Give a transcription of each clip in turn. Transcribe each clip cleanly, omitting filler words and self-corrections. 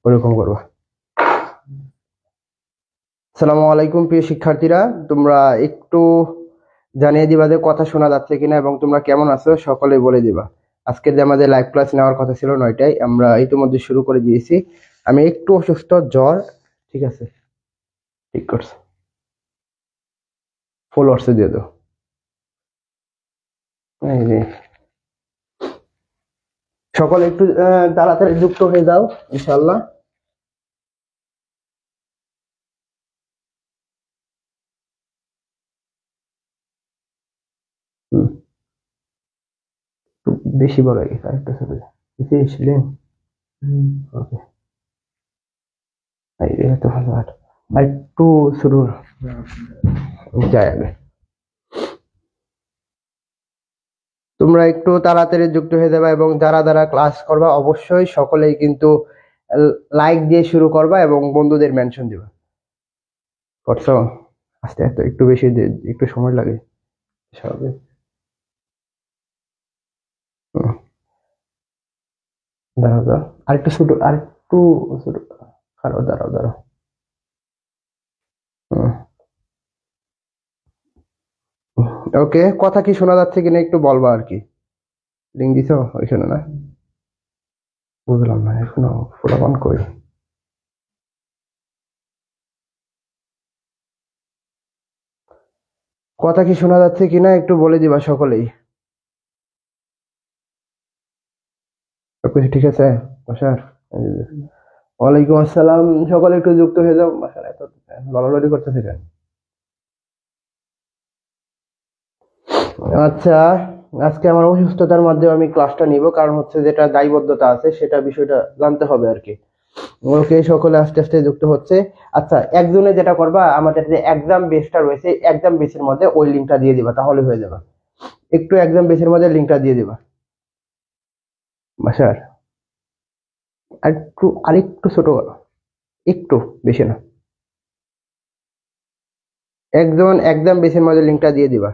ওরকম করবা। আসসালামু আলাইকুম প্রিয় শিক্ষার্থীরা, তোমরা একটু জানিয়ে দিবা যে কথা শোনা যাচ্ছে কিনা এবং তোমরা কেমন আছো সকলে বলে দিবা। আজকে যে আমাদের লাইভ ক্লাস নেওয়ার কথা ছিল 9টায়, আমরা ইতিমধ্যে শুরু করে দিয়েছি। আমি একটু অসুস্থ, জ্বর। ঠিক আছে, ঠিক করছে, ফুল অর্সে দিয়ে দাও। এই যে সকলে একটু তাড়াতাড়ি যুক্ত হয়ে যাও ইনশাআল্লাহ। একটু বেশি বড় হয়ে গেছে, আরেকটু ছোট ছিলেন। ওকে, এটা তো ভালো। আর একটু শুরু যায় আগে। তোমরা একটু তাড়াতাড়ি যুক্ত হয়ে যাবে এবং যারা যারা ক্লাস করবা অবশ্যই সকলেই কিন্তু লাইক দিয়ে শুরু করবা এবং বন্ধুদের মেনশন দিবা। করছো? আস্তে আস্তে, একটু বেশি একটু সময় লাগে স্বাভাবিক। দাঁড়াও দাঁড়াও, আরেকটু ছোট, আরেকটু ছোট। দাঁড়াও দাঁড়াও দাঁড়াও। ওকে, কথা কি শোনা যাচ্ছে কিনা একটু বলবা আর কি। লিঙ্ক দিছো ওইখানে না? বুঝলাম না এখনো, ফুল অন করি। কথা কি শোনা যাচ্ছে কিনা একটু বলে দিবা সকলেই। সবকিছু ঠিক আছে বাসার? ওয়ালাইকুম আসসালাম, সকলে একটু যুক্ত হয়ে যাও। বাসার এত লড়ালড়ি করতেছে কেন? আচ্ছা, আজকে আমার অসুস্থতার মধ্যে আমি ক্লাসটা নিব, কারণ হচ্ছে যেটা দায়বদ্ধতা আছে সেটা বিষয়টা জানতে হবে আর কি। ওকে, সকলে আস্তে আস্তে যুক্ত হচ্ছে। আচ্ছা, একজনে যেটা করবা, আমাদের যে এক্সাম বেসটা রয়েছে এক্সাম বেসের মধ্যে ওই লিঙ্কটা দিয়ে দিবা, তাহলে হয়ে যাবে। একটু এক্সাম বেসের মধ্যে লিঙ্কটা দিয়ে দিবা বাসার। আরেকটু ছোট করো, একটু, বেশি না। একজন এক্সাম বেসের মধ্যে লিঙ্কটা দিয়ে দিবা।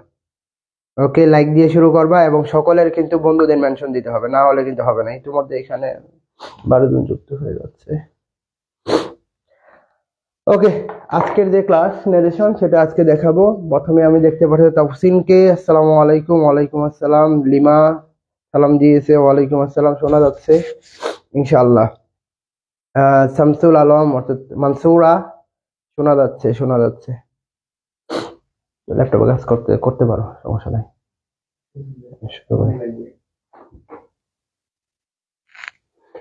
ওকে, লাইক দিয়ে শুরু করবা এবং সকলের কিন্তু বন্ধুদের মেনশন দিতে হবে, না হলে কিন্তু হবে না। ইতিমধ্যে এখানে 12 জন যুক্ত হয়ে যাচ্ছে। ওকে, আজকের যে ক্লাস নেরেশন সেটা আজকে দেখাবো। প্রথমে আমি দেখতে পাচ্ছি তাফসিনকে। আসসালামু আলাইকুম। ওয়ালাইকুম আসসালাম। লিমা সালাম দিয়েছে, ওয়ালাইকুম আসসালাম, শোনা যাচ্ছে ইনশাআল্লাহ। শামসুল আলম অর্থাৎ মানসুরা, শোনা যাচ্ছে, শোনা যাচ্ছে। ল্যাপটপে কাজ করতে করতে পারো, সমস্যা নাই।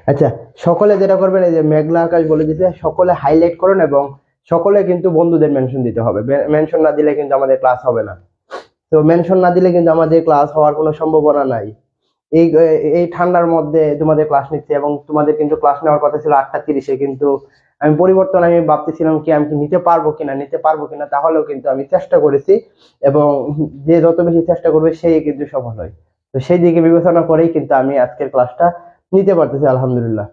আচ্ছা, সকলে যেটা করবেন, এই যে মেঘলা আকাশ বলে দিতে, সকলে হাইলাইট করুন এবং সকলে কিন্তু বন্ধুদের মেনশন দিতে হবে। মেনশন না দিলে কিন্তু আমাদের ক্লাস হবে না। তো মেনশন না দিলে কিন্তু আমাদের ক্লাস হওয়ার কোনো সম্ভাবনা নাই। এই এই ঠান্ডার মধ্যে তোমাদের ক্লাস নিচ্ছে এবং তোমাদের কিন্তু ক্লাস নেওয়ার কথা ছিল 8:30-এ, কিন্তু আমি ভাবতেছিলাম কি আমি কি নিতে পারবো কিনা, তাহলেও কিন্তু আমি চেষ্টা করেছি এবং যে যত বেশি চেষ্টা করবে সেই কিন্তু সফল হয়। তো সেই দিকে বিবেচনা করেই কিন্তু আমি আজকের ক্লাসটা নিতে পারতেছি আলহামদুলিল্লাহ।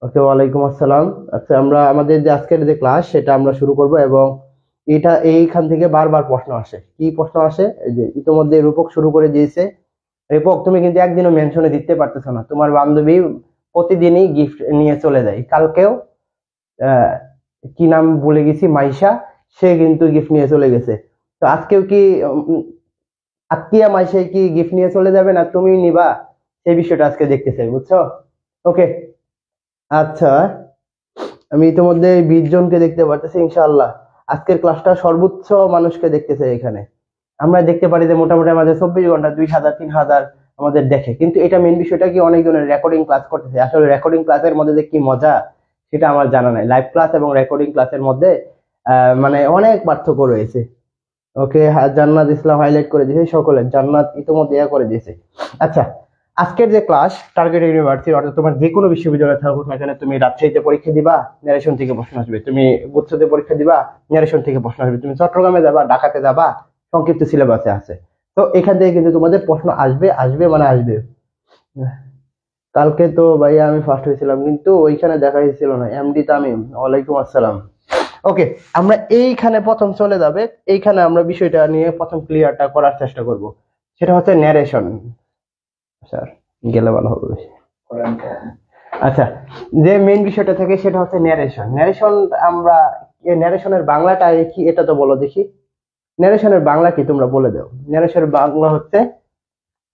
ওকে, ওয়ালাইকুম আসসালাম। আচ্ছা, আমরা আমাদের যে আজকের যে ক্লাস সেটা আমরা শুরু করব এবং এটা এইখান থেকে বারবার প্রশ্ন আসে। কি প্রশ্ন আসে? এই যে ইতিমধ্যে রূপক শুরু করে দিয়েছে। রিপক, তুমি কিন্তু একদিনও মেনশনে দিতে পারতেছো না। তোমার বান্ধবী প্রতিদিনই গিফট নিয়ে চলে যায়। কালকেও আহ, কি নাম ভুলে গেছি, মাইশা, সে কিন্তু গিফট নিয়ে চলে গেছে। তো আজকেও কি আত্মীয়া মাইশাই কি গিফট নিয়ে চলে যাবে না তুমি নিবা? সেই বিষয়টা আজকে দেখতে চাই, বুঝছো? ওকে, আচ্ছা, আমি ইতিমধ্যে 20 জনকে দেখতে পারতেছি ইনশাআল্লাহ। আজকের ক্লাসটা সর্বোচ্চ মানুষকে দেখতে চাই এখানে। আমরা দেখতে পারি যে মোটামুটি আমাদের 24 ঘন্টা 2000-3000 আমাদের দেখে, কিন্তু এটা মেন বিষয়টা কি, অনেকজনের রেকর্ডিং ক্লাস করতেছে। আসলে রেকর্ডিং ক্লাসের মধ্যে যে কি মজা সেটা আমার জানা নাই। লাইভ ক্লাস এবং রেকর্ডিং ক্লাসের মধ্যে মানে অনেক পার্থক্য রয়েছে। ওকে, জান্নাত ইসলাম হাইলাইট করে দিয়েছে, সকলের জান্নাত ইতিমধ্যে করে দিয়েছে। আচ্ছা, আজকের যে ক্লাস টার্গেট ইউনিভার্সিটি, অর্থাৎ তোমার যে কোনো বিশ্ববিদ্যালয়ে থাকুক না কেন, তুমি রাজশাহীতে পরীক্ষা দিবা, ন্যারেশন থেকে প্রশ্ন আসবে। তুমি গুচ্ছতে পরীক্ষা দিবা, ন্যারেশন থেকে প্রশ্ন আসবে। তুমি চট্টগ্রামে যাবা, ঢাকাতে যাবা, সংক্ষিপ্ত সিলেবাসে আছে। তো এখান থেকে কিন্তু তোমাদের প্রশ্ন আসবে, আসবে মানে আসবে। কালকে তো ভাইয়া আমি ফার্স্ট হয়েছিলাম, কিন্তু ওইখানে দেখা হয়েছিল না। এমডি তামিম, ওয়ালাইকুম আসসালাম। ওকে, আমরা এইখানে প্রথম চলে যাবে, এইখানে আমরা বিষয়টা নিয়ে প্রথম ক্লিয়ারটা করার চেষ্টা করব। সেটা হচ্ছে ন্যারেশন। স্যার গেলে ভালো হবে বেশি। আচ্ছা, যে মেইন বিষয়টা থাকে সেটা হচ্ছে ন্যারেশন। ন্যারেশন আমরা ন্যারেশনের বাংলাটা কি এটা তো বলো দেখি। ন্যারেশনের বাংলা কি তোমরা বলে দাও। ন্যারেশনের বাংলা হচ্ছে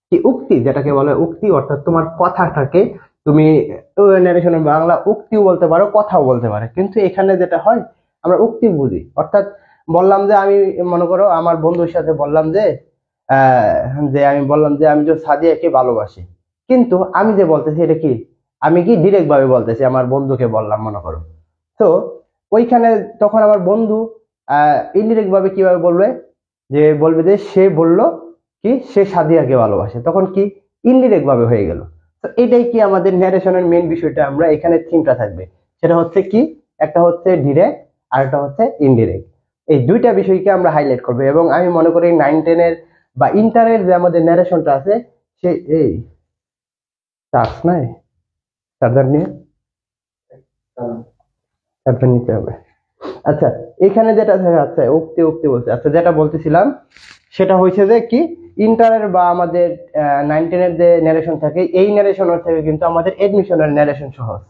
কি উক্তি, যেটাকে বলে উক্তি, অর্থাৎ তোমার কথাটাকে তুমি ন্যারেশনের বাংলা উক্তিও বলতে পারো, কথাও বলতে পারো, কিন্তু এখানে যেটা হয় আমরা উক্তি বুঝি। অর্থাৎ বললাম যে আমি মনে করো আমার বন্ধুর সাথে বললাম যে আমি বললাম যে আমি তো সাদিয়াকে ভালোবাসি, কিন্তু আমি যে বলতেছি এটা কি, আমি কি ডিরেক্ট ভাবে বলতেছি, আমার বন্ধুকে বললাম মনে করো। তো ওইখানে তখন আমার বন্ধু ইনডিরেক্ট ভাবে কিভাবে বলবে, যে বলবে যে সে বলল কি সে সাদিয়াকে ভালোবাসে, তখন কি ইনডিরেক্ট ভাবে হয়ে গেল। তো এটাই কি আমাদের ন্যারেশনের মেইন বিষয়টা, আমরা এখানে থিমটা থাকবে সেটা হচ্ছে কি, একটা হচ্ছে ডিরেক্ট আর একটা হচ্ছে ইনডিরেক্ট। এই দুইটা বিষয়কে আমরা হাইলাইট করবো, এবং আমি মনে করি 9-10 এর বা ইন্টারের যে আমাদের ন্যারেশনটা আছে সে এই চার্জ নাই, চার্জার নিয়ে চার্জার নিতে হবে। আচ্ছা, এখানে যেটা আছে উক্তি উক্তি বলছে, আচ্ছা যেটা বলতেছিলাম সেটা হয়েছে যে কি ইন্টারের বা আমাদের 9-10-এর যে ন্যারেশন থাকে, এই ন্যারেশনের থেকে কিন্তু আমাদের এডমিশনের ন্যারেশন সহজ,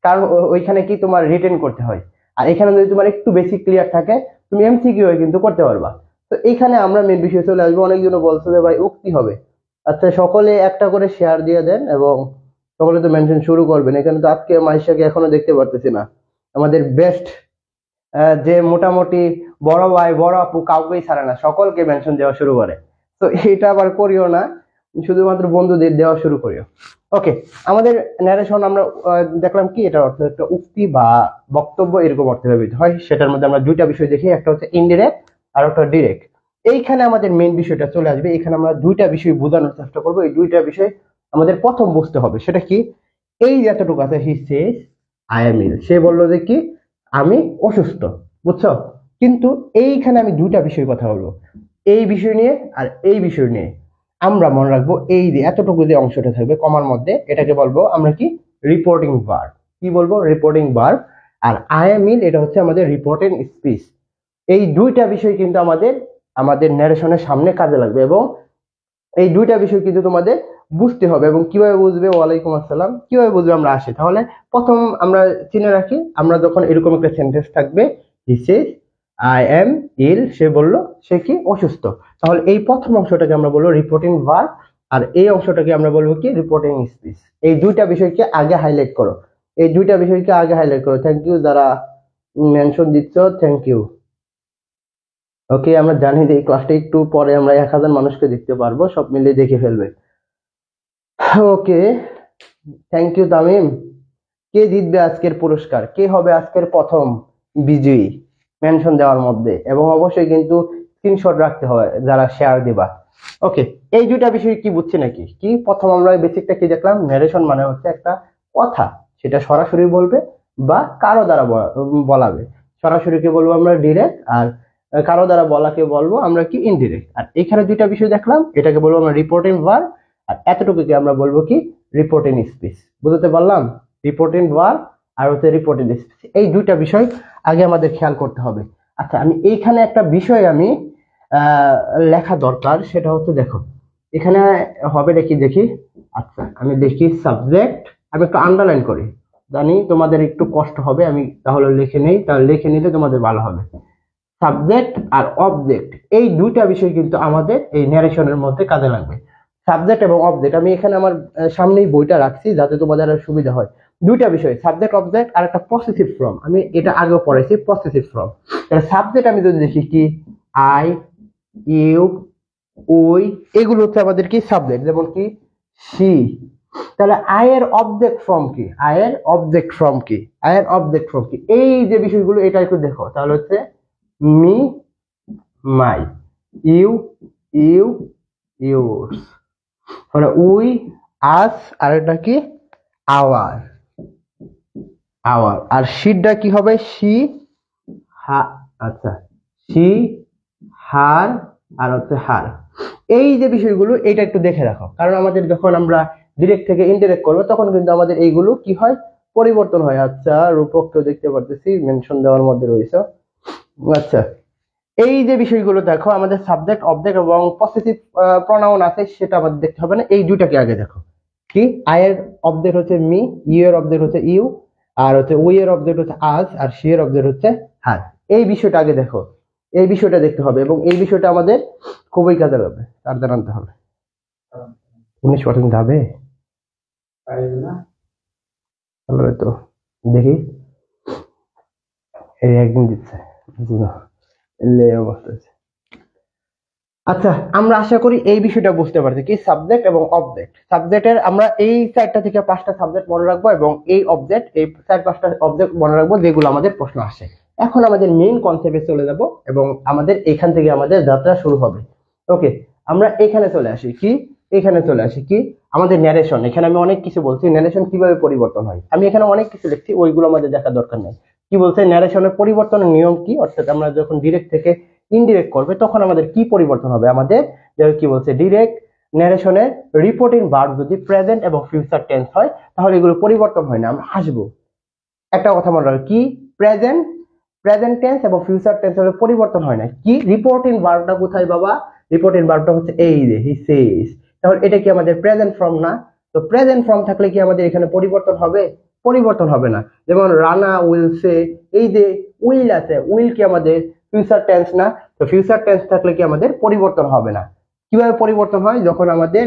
কারণ ওইখানে কি তোমার রিটেন করতে হয়। আর এখানে যদি তোমার একটু বেশি ক্লিয়ার থাকে তুমি এমসিকিউ কিন্তু করতে পারবা। তো এখানে আমরা মেন বিষয় চলে আসবো। অনেকজন বলছে যে ভাই উক্তি হবে, আচ্ছা সকলে একটা করে শেয়ার দিয়ে দেন এবং সকলে তো মেনশন শুরু করবেন। এখানে তো আজকে মাইশাকে এখনো দেখতে পারতেছি না, আমাদের বেস্ট যে মোটামুটি বড় ভাই বড় আপু কাউকেই ছাড়ে না, সকলকে মেনশন দেওয়া শুরু করে। তো এটা আবার করিও না, শুধুমাত্র বন্ধুদের দেওয়া শুরু করিও। ওকে, আমাদের ন্যারেশন আমরা দেখলাম কি এটার অর্থ একটা উক্তি বা বক্তব্য, এরকম অর্থে ব্যবহৃত হয়। সেটার মধ্যে আমরা দুইটা বিষয় দেখি, একটা হচ্ছে ইনডিরেক্ট আর একটা ডিরেক্ট। এইখানে আমাদের মেইন বিষয়টা চলে আসবে, এখানে আমরা দুইটা বিষয় বোঝানোর চেষ্টা করবো। এই দুইটা বিষয় আমাদের প্রথম বুঝতে হবে, সেটা কি এই যতটুকু আছে হি সেজ আই এম ইল, সে বললো যে কি আমি অসুস্থ, বুঝছো। কিন্তু এইখানে আমি দুইটা বিষয় কথা বলবো, এই বিষয় নিয়ে আর এই বিষয় নিয়ে। আমরা মনে রাখবো এই যে এতটুকু যে অংশটা থাকবে কমার মধ্যে, এটাকে বলবো আমরা কি রিপোর্টিং ভার্ব। কি বলবো? Reporting verb. আর আই এম ইল এটা হচ্ছে আমাদের রিপোর্টেড স্পিচ। এই দুইটা বিষয় কিন্তু আমাদের আমাদের ন্যারেশনের সামনে কাজে লাগবে, এবং এই দুইটা বিষয় কিন্তু তোমাদের বুঝতে হবে। এবং কিভাবে বুঝবে? ওয়ালাইকুম আসসালাম। কিভাবে বুঝবে? আমরা আসি তাহলে প্রথম আমরা চিনে রাখি, আমরা যখন এরকম একটা সেন্টেন্স থাকবে হি সেজ আই এম ইল, সে বলল সে কি অসুস্থ, তাহলে এই প্রথম অংশটাকে আমরা বলবো রিপোর্টিং ভার্ব, আর এই অংশটাকে আমরা বলবো কি রিপোর্টিং স্পিচ। এই দুইটা বিষয়কে আগে হাইলাইট করো, এই দুইটা বিষয়কে আগে হাইলাইট করো। থ্যাংক ইউ যারা মেনশন দিচ্ছ, থ্যাংক ইউ। ওকে, আমরা জানি যে এই ক্লাসটা একটু পরে আমরা 1000 মানুষকে দেখতে পারবো, সব মিলিয়ে দেখে ফেলবে। ওকে, থ্যাংক ইউ তামিম। কে জিতবে আজকের পুরস্কার? কে হবে আজকের প্রথম বিজয়ী মেনশন দেওয়ার মধ্যে? এবং অবশ্যই কিন্তু স্ক্রিনশট রাখতে হবে যারা শেয়ার দিবা। ওকে, এই দুইটা বিষয় কি বুঝছি নাকি? কি প্রথম আমরা বেসিকটা কি দেখলাম? ন্যারেশন মানে হচ্ছে একটা কথা, সেটা সরাসরি বলবে বা কারো দ্বারা বলাবে। সরাসরিকে বলবো আমরা ডিরেক্ট, আর কারো দ্বারা বলাকে বলবো আমরা কি ইনডিরেক্ট। আর এখানে দুইটা বিষয় দেখলাম, এটাকে বলবো আমরা রিপোর্টিং ভার্ব, আর এতটুকুকে আমরা বলবো কি রিপোর্টিং স্পিচ। বুঝতে পারলাম? রিপোর্টিং ভার্ব আর হচ্ছে রিপোর্টিং স্পিচ, এই দুইটা বিষয় আগে আমাদের খেয়াল করতে হবে। আচ্ছা, আমি এইখানে একটা বিষয় আমি লেখা দরকার, সেটা হচ্ছে দেখো এখানে হবে নাকি দেখি। আচ্ছা, আমি দেখি সাবজেক্ট, আমি একটু আন্ডারলাইন করি, জানি তোমাদের একটু কষ্ট হবে, আমি তাহলে লিখে নেই, তাহলে লিখে নিলে তোমাদের ভালো হবে। সাবজেক্ট আর অবজেক্ট, এই দুইটা বিষয় কিন্তু আমাদের এই ন্যারেশনের মধ্যে কাজে লাগবে। সাবজেক্ট এবং অবজেক্ট, আমি এখানে আমার সামনেই বইটা রাখছি যাতে তোমাদের আর সুবিধা হয়। দুইটা বিষয়, সাবজেক্ট অবজেক্ট আর একটা পসেসিভ ফর্ম, আমি এটা আগেও পড়েছি পসেসিভ ফর্ম। তাহলে সাবজেক্ট আমি যদি দেখি কি আই, ইউ, উই, এগুলো হচ্ছে আমাদের কি সাবজেক্ট, যেমন কি সি। তাহলে আই এর অবজেক্ট ফর্ম কি? আই এর অবজেক্ট ফর্ম কি? আই এর অবজেক্ট ফর্ম কি? এই যে বিষয়গুলো এটা একটু দেখো, তাহলে হচ্ছে me, my, you, you, yours, মানে উই, আস, আর এটা কি আওয়ার, আওয়ার। আর শিটা কি হবে? শি, হা, আচ্ছা শি, হার, আর হচ্ছে হার। এই যে বিষয়গুলো এটা একটু দেখে রাখো, কারণ আমাদের যখন আমরা ডিরেক্ট থেকে ইনডিরেক্ট করবো তখন কিন্তু আমাদের এইগুলো কি হয়? পরিবর্তন হয়। আচ্ছা, রূপককেও দেখতে পারতেছি মেনশন দেওয়ার মধ্যে রয়েছে। আচ্ছা, এই যে বিষয়গুলো দেখো, আমাদের সাবজেক্ট অবজেক্ট এবং পসেসিভ প্রনাউন আছে, সেটা আমাদের দেখতে হবে না, এই দুইটাকে আগে দেখো। কি আই এর অবজেক্ট হচ্ছে মি, ইউ এর অবজেক্ট হচ্ছে ইউ, আর হচ্ছে উই এর অবজেক্ট হচ্ছে আজ, আর সি এর অবজেক্ট হচ্ছে হার। এই বিষয়টা আগে দেখো, এই বিষয়টা দেখতে হবে এবং এই বিষয়টা আমাদের খুবই কাজে লাগবে, তার জানতে হবে। 19% যাবে তো দেখি, এই একদিন দিচ্ছে অবস্থা আছে। আচ্ছা, আমরা আশা করি এই বিষয়টা বুঝতে পারছি কি সাবজেক্ট এবং অবজেক্ট। সাবজেক্টের আমরা এই 4টা থেকে 5টা সাবজেক্ট মনে রাখবো এবং এই অবজেক্ট, এই 4-5টা অবজেক্ট মনে রাখবো যেগুলো আমাদের প্রশ্ন আসে। এখন আমাদের মেইন কনসেপ্টে চলে যাব এবং আমাদের এখান থেকে আমাদের যাত্রা শুরু হবে। ওকে, আমরা এখানে চলে আসি কি, এখানে চলে আসি কি আমাদের ন্যারেশন। এখানে আমি অনেক কিছু বলছি, ন্যারেশন কিভাবে পরিবর্তন হয় আমি এখানে অনেক কিছু লিখছি, ওইগুলো আমাদের দেখার দরকার নেই। কি বলছে ন্যারেশনের পরিবর্তনের নিয়ম কি, অর্থাৎ আমরা যখন ডিরেক্ট থেকে ইনডিরেক্ট করবে তখন আমাদের কি পরিবর্তন হবে। আমাদের কি বলছে ডিরেক্ট ন্যারেশনের রিপোর্টিং ভার্ব যদি প্রেজেন্ট এবং ফিউচার টেন্স হয় তাহলে এগুলো পরিবর্তন হয় না, আমরা আসবো। একটা কথা মনে রাখবে কি প্রেজেন্ট টেন্স এবং ফিউচার টেন্স হলে পরিবর্তন হয় না। কি রিপোর্টিং ভার্বটা কোথায় বাবা, রিপোর্টিং ভার্বটা হচ্ছে এই যে হি সেজ, তাহলে এটা কি আমাদের প্রেজেন্ট ফর্ম না? তো প্রেজেন্ট ফর্ম থাকলে কি আমাদের এখানে পরিবর্তন হবে? পরিবর্তন হবে না। যেমন রানা উইল সে, এই যে উইল আছে, উইল কি আমাদের ফিউচার টেন্স না? তো ফিউচার টেন্স থাকলে কি আমাদের পরিবর্তন হবে না। কিভাবে পরিবর্তন হয়? যখন আমাদের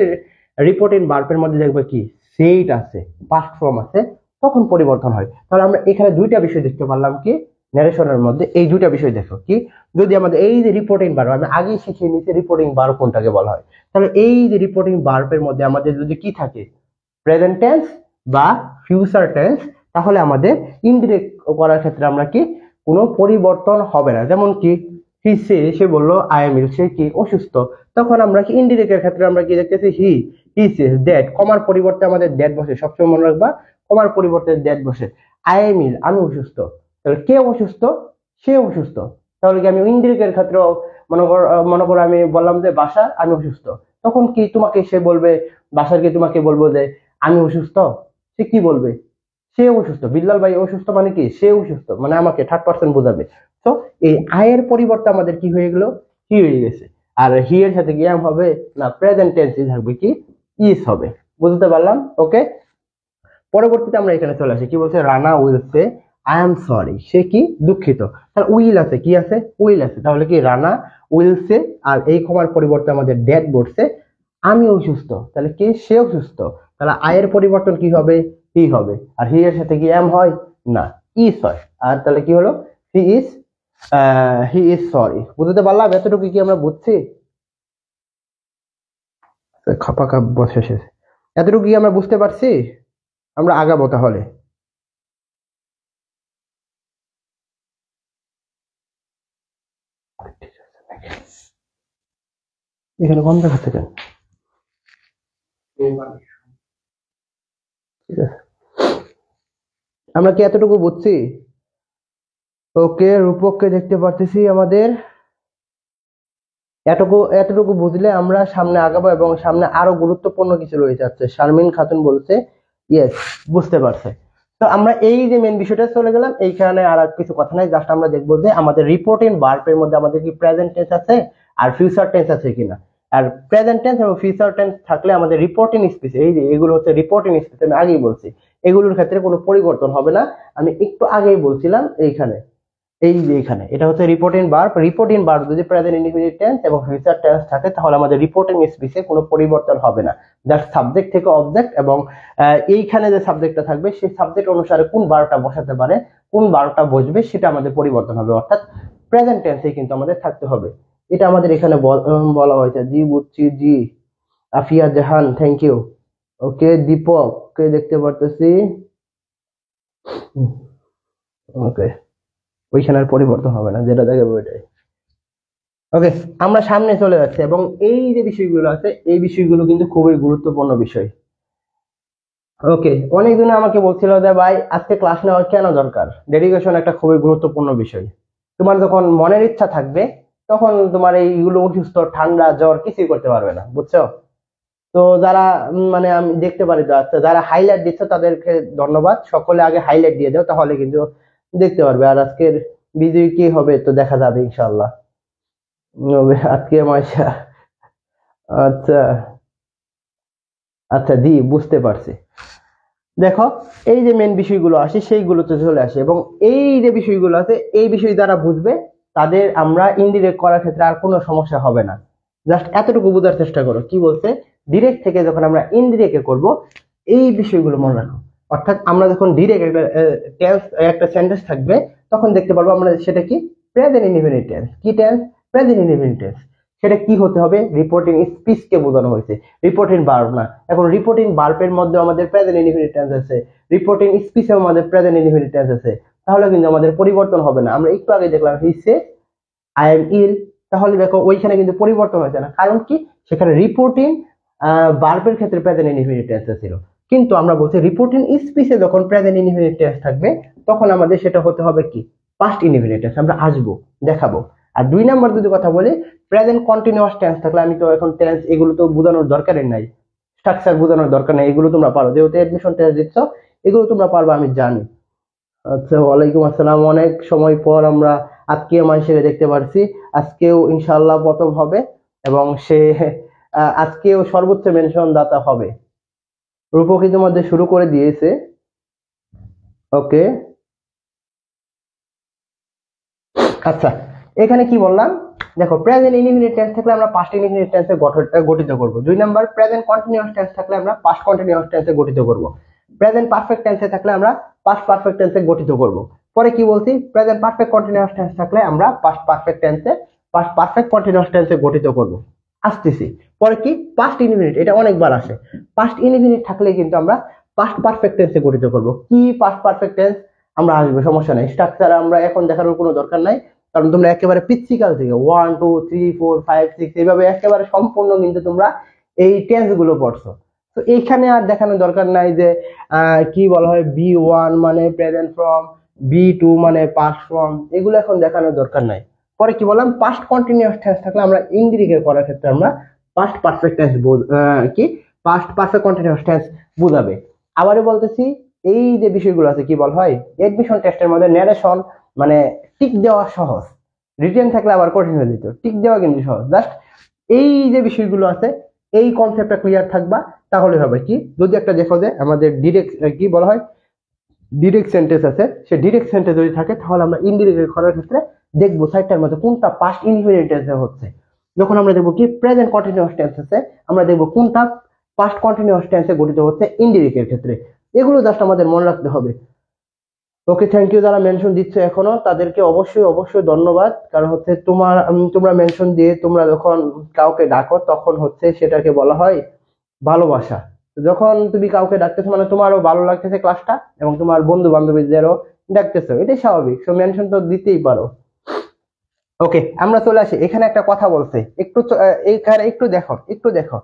রিপোর্টিং ভার্বের মধ্যে দেখবে কি সেইট আছে, পাস্ট ফর্ম আছে, তখন পরিবর্তন হয়। তাহলে আমরা এখানে দুইটা বিষয় দেখতে পারলাম কি ন্যারেশনের মধ্যে, এই দুইটা বিষয় দেখো কি যদি আমাদের এই যে রিপোর্টিং ভার্ব, আমি আগেই শিখিয়ে নিচ্ছি রিপোর্টিং ভার্ব কোনটাকে বলা হয়। তাহলে এই যে রিপোর্টিং ভার্বের মধ্যে আমাদের যদি কি থাকে প্রেজেন্ট টেন্স বা ফিউচার টেন্স, তাহলে আমাদের ইনডিরেক্ট করার ক্ষেত্রে আমরা কি কোনো পরিবর্তন হবে না। যেমন কি সে বললো আই এম ইল, সে কি অসুস্থ, তখন আমরা কি ইনডিরেক্টের ক্ষেত্রে আমরা কি দেখতেছি হি সেজ দ্যাট, কমার পরিবর্তে আমাদের দ্যাট বসে, সবসময় মনে রাখবা কমার পরিবর্তে দ্যাট বসে। আই এম ইল, আমি অসুস্থ, তাহলে কে অসুস্থ? সে অসুস্থ। তাহলে কি আমি ইনডিরেক্টের ক্ষেত্রে মনে করো আমি বললাম যে বাসার আমি অসুস্থ, তখন কি তোমাকে সে বলবে, বাসার কি তোমাকে বলবো যে আমি অসুস্থ? সে কি বলবে? সে অসুস্থ। বিল্লাল ভাই অসুস্থ মানে কি সে অসুস্থ, মানে আমাকে 3rd পারসন বোঝাবে। তো এই আয়ের পরিবর্তে আমাদের কি হয়ে গেল? হি হয়ে গেছে। আর হি এর সাথে কি এম হবে না, প্রেজেন্ট টেন্সে থাকবে কি ইজ হবে। বুঝতে পারলাম? ওকে, পরবর্তীতে আমরা এখানে চলে আসি। কি বলছে Rana will say I am sorry, সে কি দুঃখিত। তাহলে উইল আছে, কি আছে উইল আছে, তাহলে কি রানা উইল সে, আর এই ক্ষমার পরিবর্তে আমাদের ড্যাড বসছে আমি অসুস্থ, তাহলে কি সে অসুস্থ। তাহলে আয়ের পরিবর্তন কি হবে? হি হবে। আর হি এর সাথে কি এম হয় না, ইজ হয়। আর তাহলে কি হলো হি ইজ সরি। বুঝতে পারলাম? এতটুকু কি আমরা বুঝছি? খাপা খাপ বসে শেষ, এতটুকু কি আমরা বুঝতে পারছি? আমরা আগাবো তাহলে। এখানে কম দেখাচ্ছে কেন? ঠিক আছে, আমরা কি এতটুকু বুঝছি? ওকে, রূপককে দেখতে পারতেছি আমাদের। এতটুকু বুঝলে আমরা সামনে আগাবো এবং সামনে আরো গুরুত্বপূর্ণ কিছু রয়ে যাচ্ছে। শারমিন খাতুন বলছে ইয়েস, বুঝতে পারছে। তো আমরা এই যে মেন বিষয়টা চলে গেলাম, এইখানে আর কিছু কথা নাই, জাস্ট আমরা দেখবো যে আমাদের রিপোর্টিং ভার্বের মধ্যে আমাদের কি প্রেজেন্ট টেন্স আছে আর ফিউচার টেন্স আছে কিনা। আর প্রেজেন্ট টেন্স এবং ফিউচার টেন্স থাকলে আমাদের রিপোর্টিং স্পিচ, এই যে এগুলো হচ্ছে রিপোর্টিং স্পিচ, আমি আগেই বলছি এগুলোর ক্ষেত্রে কোনো পরিবর্তন হবে না। আমি একটু আগেই বলছিলাম এইখানে, এই যে এখানে এটা হচ্ছে রিপোর্টিং ভার্ব যদি প্রেজেন্ট ইনডিফিনিট টেন্স এবং ফিউচার টেন্স থাকে তাহলে আমাদের রিপোর্টিং স্পিচে কোনো পরিবর্তন হবে না। জাস্ট সাবজেক্ট থেকে অবজেক্ট এবং এইখানে যে সাবজেক্টটা থাকবে সেই সাবজেক্ট অনুসারে কোন ভার্বটা বসাতে পারে, কোন ভার্বটা বসবে সেটা আমাদের পরিবর্তন হবে, অর্থাৎ প্রেজেন্ট টেন্সে কিন্তু আমাদের থাকতে হবে। এটা আমাদের এখানে বলা হয়েছে। জি বুঝছি, জি আফিয়া জাহান থ্যাংক ইউ। ওকে, দীপক কে দেখতে পারতেছি। ওকে, ওইখানে আর পরিবর্তন হবে না, যেটা দেখাবো ওইটাই। ওকে, আমরা সামনে চলে যাচ্ছি এবং এই যে বিষয়গুলো আছে এই বিষয়গুলো কিন্তু খুবই গুরুত্বপূর্ণ বিষয়। ওকে, অনেকদিন আমাকে বলছিল যে ভাই আজকে ক্লাস নেওয়ার কেন দরকার, ডেডিকেশন একটা খুবই গুরুত্বপূর্ণ বিষয়। তোমার যখন মনের ইচ্ছা থাকবে তখন তোমার এইগুলো অসুস্থ ঠান্ডা জ্বর কিছুই করতে পারবে না, বুঝছো? তো যারা মানে আমি দেখতে পারি তো, আচ্ছা যারা হাইলাইট দিচ্ছে তাদেরকে ধন্যবাদ। সকলে আগে হাইলাইট দিয়ে দাও, তাহলে কিন্তু দেখতে পারবে। আর আজকের বিজয়ী কি হবে তো দেখা যাবে ইনশাল্লাহ। আজকে মাসা, আচ্ছা আচ্ছা জি, বুঝতে পারছি। দেখো, এই যে মেন বিষয়গুলো আসে সেইগুলোতে চলে আসে, এবং এই যে বিষয়গুলো আছে এই বিষয় দ্বারা বুঝবে তাদের আমরা ইনডিরেক্ট করার ক্ষেত্রে আর কোনো সমস্যা হবে না। জাস্ট এতটুকু বোঝার চেষ্টা করো কি বলছে। ডিরেক্ট থেকে যখন আমরা ইনডিরেক্টে করব, এই বিষয়গুলো মনে রাখো। অর্থাৎ আমরা যখন ডিরেক্ট একটা টেন্স, একটা সেন্টেন্স থাকবে, তখন দেখতে পারবো আমরা সেটা কি প্রেজেন্ট ইনডিফিনিট টেন্স। কি টেন্স? Present indefinite tense. সেটা কি হতে হবে? রিপোর্টিং স্পিচ কে বোঝানো হয়েছে, রিপোর্টিং ভার্ব না। এখন রিপোর্টিং ভার্বের মধ্যে আমাদের প্রেজেন্ট ইনডিফিনিট টেন্স আছে, রিপোর্টিং স্পিচেও আমাদের প্রেজেন্ট ইনডিফিনিট টেন্স আছে। তাহলে কিন্তু আমাদের পরিবর্তন হবে না। আমরা একটু আগে দেখলাম হি সে আই এম ইল, তাহলে দেখো ওইখানে কিন্তু পরিবর্তন হয়েছে না। কারণ কি? সেখানে রিপোর্টিং ভার্বের ক্ষেত্রে প্রেজেন্ট ইনডিফিনিট টেন্স ছিল। কিন্তু আমরা বলছি রিপোর্টিং স্পিচে যখন প্রেজেন্ট ইনডিফিনিট টেন্স থাকবে, তখন আমাদের সেটা হতে হবে কি পাস্ট ইনডিফিনিট টেন্স। আমরা আসবো, দেখাবো। আর 2 নাম্বার যদি কথা বলি, প্রেজেন্ট কন্টিনিউয়াস টেন্স থাকলে, আমি তো এখন টেন্স এগুলো তো বোঝানোর দরকারই নাই, স্ট্রাকচার বোঝানোর দরকার নাই, এগুলো তোমরা পারো, যেহেতু এডমিশন টেস্ট দিচ্ছ এগুলো তোমরা পারবে আমি জানি। আচ্ছা, ওয়ালাইকুম আসসালাম। অনেক সময় পর আমরা আজকে মানুষের দেখতে পারছি। আজকেও ইনশাআল্লাহ প্রথম হবে, এবং সে আজকেও সর্বোচ্চ মেনশন দাতা হবে। রূপক ইতিমধ্যে শুরু করে দিয়েছে। ওকে, আচ্ছা, এখানে কি বললাম দেখো, প্রেজেন্ট ইনডিফিনিট টেন্স থাকলে আমরা পাস্ট ইনডিফিনিট টেন্সে গঠিত করব। 2 নাম্বার, প্রেজেন্ট কন্টিনিউয়াস টেন্স থাকলে আমরা পাস্ট কন্টিনিউয়াস টেন্সে গঠিত করব। প্রেজেন্ট পারফেক্ট টেন্সে থাকলে আমরা পাস্ট পারফেক্ট টেন্সে গঠিত করব। পরে কি বলছি? প্রেজেন্ট পারফেক্ট কন্টিনিউয়াস টেন্স থাকলে আমরা পাস্ট পারফেক্ট কন্টিনিউয়াস টেন্সে গঠিত করব। আসতেছি। পরে কি? পাস্ট ইনডিফিনিট, এটা অনেকবার আসে। পাস্ট ইনডিফিনিট থাকলে কিন্তু আমরা পাস্ট পারফেক্ট টেন্সে গঠিত করব। কি পাস্ট পারফেক্ট টেন্স? আমরা আসবে, সমস্যা নাই। স্ট্রাকচার আমরা এখন দেখানোর কোনো দরকার নাই, কারণ তোমরা একেবারে পিচ্ছিকাল থেকে 1 2 3 4 5 6 এইভাবে একেবারে সম্পূর্ণ কিন্তু তোমরা এই টেন্স গুলো পড়ছো। তো এইখানে আর দেখানোর দরকার নাই যে কি বলা হয় B1 মানে প্রেজেন্ট ফর্ম, B2 মানে পাস্ট ফর্ম, এগুলো এখন দেখানোর দরকার নাই। পরে কি বললাম? পাস্ট কন্টিনিউয়াস টেন্স থাকলে আমরা ইনডিরেক্ট করার ক্ষেত্রে আমরা পাস্ট পারফেক্ট টেন্স কি পাস্ট পারফেক্ট কন্টিনিউয়াস টেন্স বোঝাবে। আবারও বলতেছি, এই যে বিষয়গুলো আছে কি বল হয় এডমিশন টেস্টের মধ্যে ন্যারেশন মানে টিক দেওয়া সহজ, রিটেন থাকলে আবার কঠিন হয়ে যেত। টিক দেওয়া কিন্তু সহজ। জাস্ট এই যে বিষয়গুলো আছে এই কনসেপ্টটা ক্লিয়ার থাকবা, তাহলে হবে কি, যদি একটা দেখো যে আমাদের ডিরেক্ট কি বলা হয় ডিরেক্ট সেন্টেন্স আছে, সে ডিরেক্ট সেন্টেন্স যদি থাকে, তাহলে আমরা ইনডিরেক্ট করার ক্ষেত্রে দেখবো সাইডটার মধ্যে কোনটা পাস্ট ইনডিফিনিট টেন্সে হচ্ছে। যখন আমরা দেখবো কি প্রেজেন্ট কন্টিনিউয়াস টেন্স আছে, আমরা দেখবো কোনটা পাস্ট কন্টিনিউয়াস টেন্সে গঠিত হচ্ছে ইনডিরেক্টের ক্ষেত্রে। এগুলো জাস্ট আমাদের মনে রাখতে হবে। ওকে, থ্যাংক ইউ। যারা মেনশন দিচ্ছে এখনো, তাদেরকে অবশ্যই অবশ্যই ধন্যবাদ। কারণ হচ্ছে তোমরা মেনশন দিয়ে তোমরা যখন কাউকে ডাকো, তখন হচ্ছে সেটাকে বলা হয় ভালোবাসা। যখন তুমি কাউকে ডাকতেছো মানে তোমারও ভালো লাগতেছে ক্লাসটা, এবং তোমার বন্ধু বান্ধবীদেরও ডাকতেছো, এটাই স্বাভাবিক। সো মেনশন তো দিতেই পারো। ওকে, আমরা চলে আসি। এখানে একটা কথা বলছে, এইখানে একটু দেখো,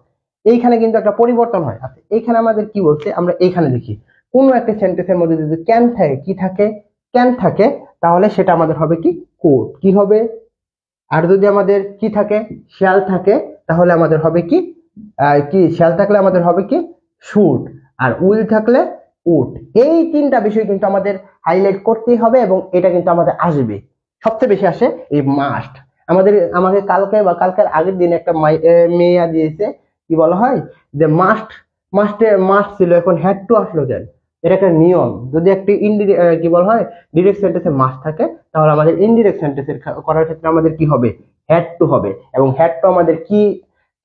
এইখানে কিন্তু একটা পরিবর্তন হয়। আচ্ছা, এইখানে আমাদের কি বলছে, আমরা এইখানে দেখি কোন একটা সেন্টেন্সের মধ্যে যদি ক্যান থাকে, কি থাকে, ক্যান থাকে, তাহলে সেটা আমাদের হবে কি কোড, কি হবে। আর যদি আমাদের কি থাকে, শ্যাল থাকে, তাহলে আমাদের হবে কি কি শ্যাল থাকলে আমাদের হবে কি শুড, আর উইল থাকলে উড। এই 3টা বিষয় কিন্তু আমাদের হাইলাইট করতেই হবে, এবং এটা কিন্তু আমাদের আসবে। সবচেয়ে বেশি আসে এই মাস্ট। আমাকে কালকের আগের দিন একটা মেয়া দিয়েছে, কি বলা হয় যে মাস্ট ছিল, এখন হ্যাড টু আসলো কেন? এটা একটা নিয়ম। যদি একটি কি বলা হয় ডিরেক্ট সেন্টেন্সে মাস্ট থাকে, তাহলে আমাদের ইনডিরেক্ট সেন্টেন্সের করার ক্ষেত্রে আমাদের কি হবে হ্যাড টু হবে। এবং হ্যাড টু আমাদের কি